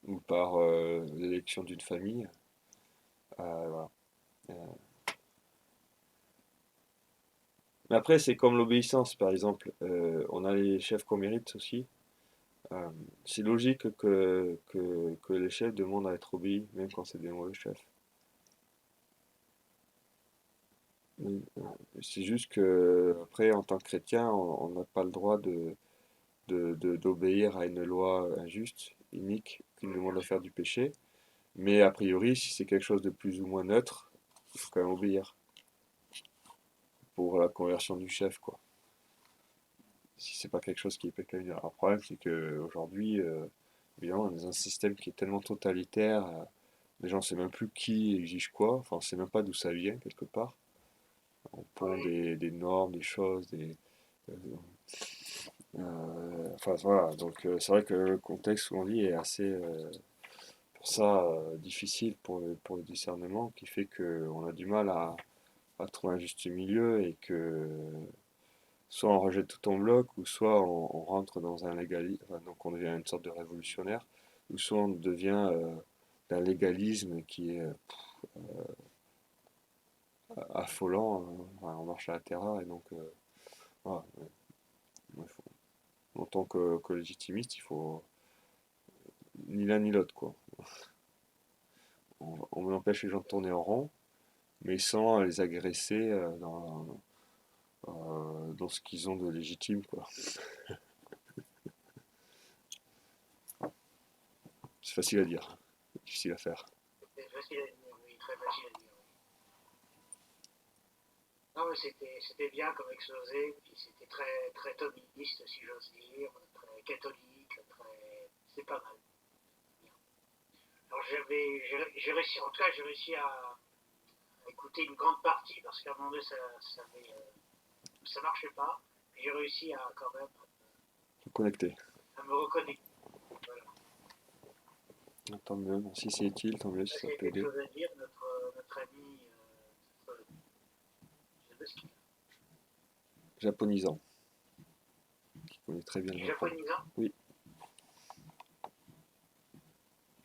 ou par l'élection d'une famille. Voilà. Euh, Mais après, c'est comme l'obéissance, par exemple. On a les chefs qu'on mérite aussi. Euh, c'est logique que les chefs demandent à être obéis, même quand c'est des mauvais chefs. Oui, c'est juste que, après, en tant que chrétien, on n'a pas le droit d'obéir à une loi injuste, inique, qui nous demande de faire du péché. Mais a priori, si c'est quelque chose de plus ou moins neutre, il faut quand même obéir pour la conversion du chef, quoi. Si c'est pas quelque chose qui est pécuniaire. Alors, le problème, c'est qu'aujourd'hui, évidemment, on est dans un système qui est tellement totalitaire, les gens ne savent même plus qui exige quoi, enfin, on ne sait même pas d'où ça vient, quelque part. On pond Oui. des normes, des choses, euh, enfin, voilà, donc c'est vrai que le contexte où on vit est assez, pour ça, difficile pour le discernement, qui fait qu'on a du mal à trouver un juste milieu et que soit on rejette tout en bloc, ou soit on rentre dans un légalisme, enfin, donc on devient une sorte de révolutionnaire, ou soit on devient d'un légalisme qui est affolant, enfin, on marche à la terreur, et donc voilà, en tant que légitimiste, il faut ni l'un ni l'autre, quoi. On empêche les gens de tourner en rond, mais sans les agresser dans ce qu'ils ont de légitime, quoi. C'est facile à dire, difficile à faire. C'est facile à dire, oui, très facile à dire. Oui. Non, mais c'était bien comme exposé, puis c'était très, très thomiste, si j'ose dire, très catholique, très. C'est pas mal. Bien. Alors j'ai réussi, en tout cas, j'ai réussi à écouter une grande partie parce qu'à un moment donné, ça marchait pas. J'ai réussi à quand même Connecté. à me reconnecter. Voilà. Tant mieux, bon, si c'est utile, tant mieux si Est-ce ça qu'il y a peut quelque aider. chose à dire, notre ami Zebeski, Japonisant, qui connaît très bien qui le est Japon. japonisant? Oui,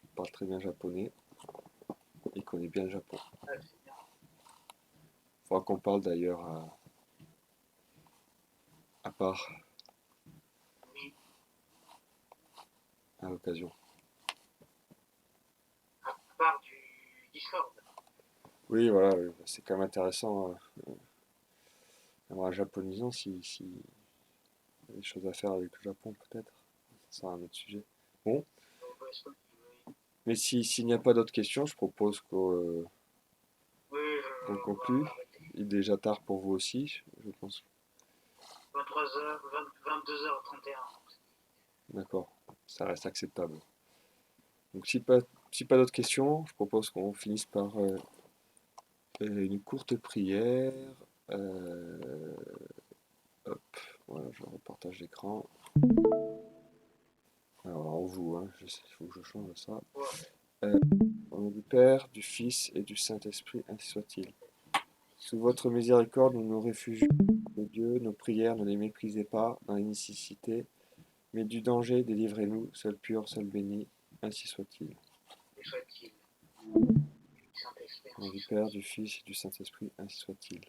il parle très bien japonais, il connaît bien le Japon. Ah, c'est bien. Il faudra qu'on parle d'ailleurs à part, Oui, à l'occasion. à part du Discord. Oui, voilà, c'est quand même intéressant. Un japonisant, si il y a des choses à faire avec le Japon, peut-être. Ça sera un autre sujet. Bon, Oui, mais s'il n'y a pas d'autres questions, je propose oui, qu'on je conclue. vais arrêter. Il est déjà tard pour vous aussi, je pense. 23h, 22h31. D'accord, ça reste acceptable. Donc si pas d'autres questions, je propose qu'on finisse par une courte prière. Euh, Hop, voilà, je repartage l'écran. Alors en vous, hein, il faut que je change ça. Ouais. Au nom du Père, du Fils et du Saint-Esprit, ainsi soit-il. Sous votre miséricorde, nous nous réfugions de Dieu, nos prières, ne les méprisez pas dans les nécessités, mais du danger, délivrez-nous, seul pur, seul béni, ainsi soit-il. Et soit-il. Saint-Esprit, Au nom ainsi du Père, soit-il. du Fils et du Saint-Esprit, ainsi soit-il.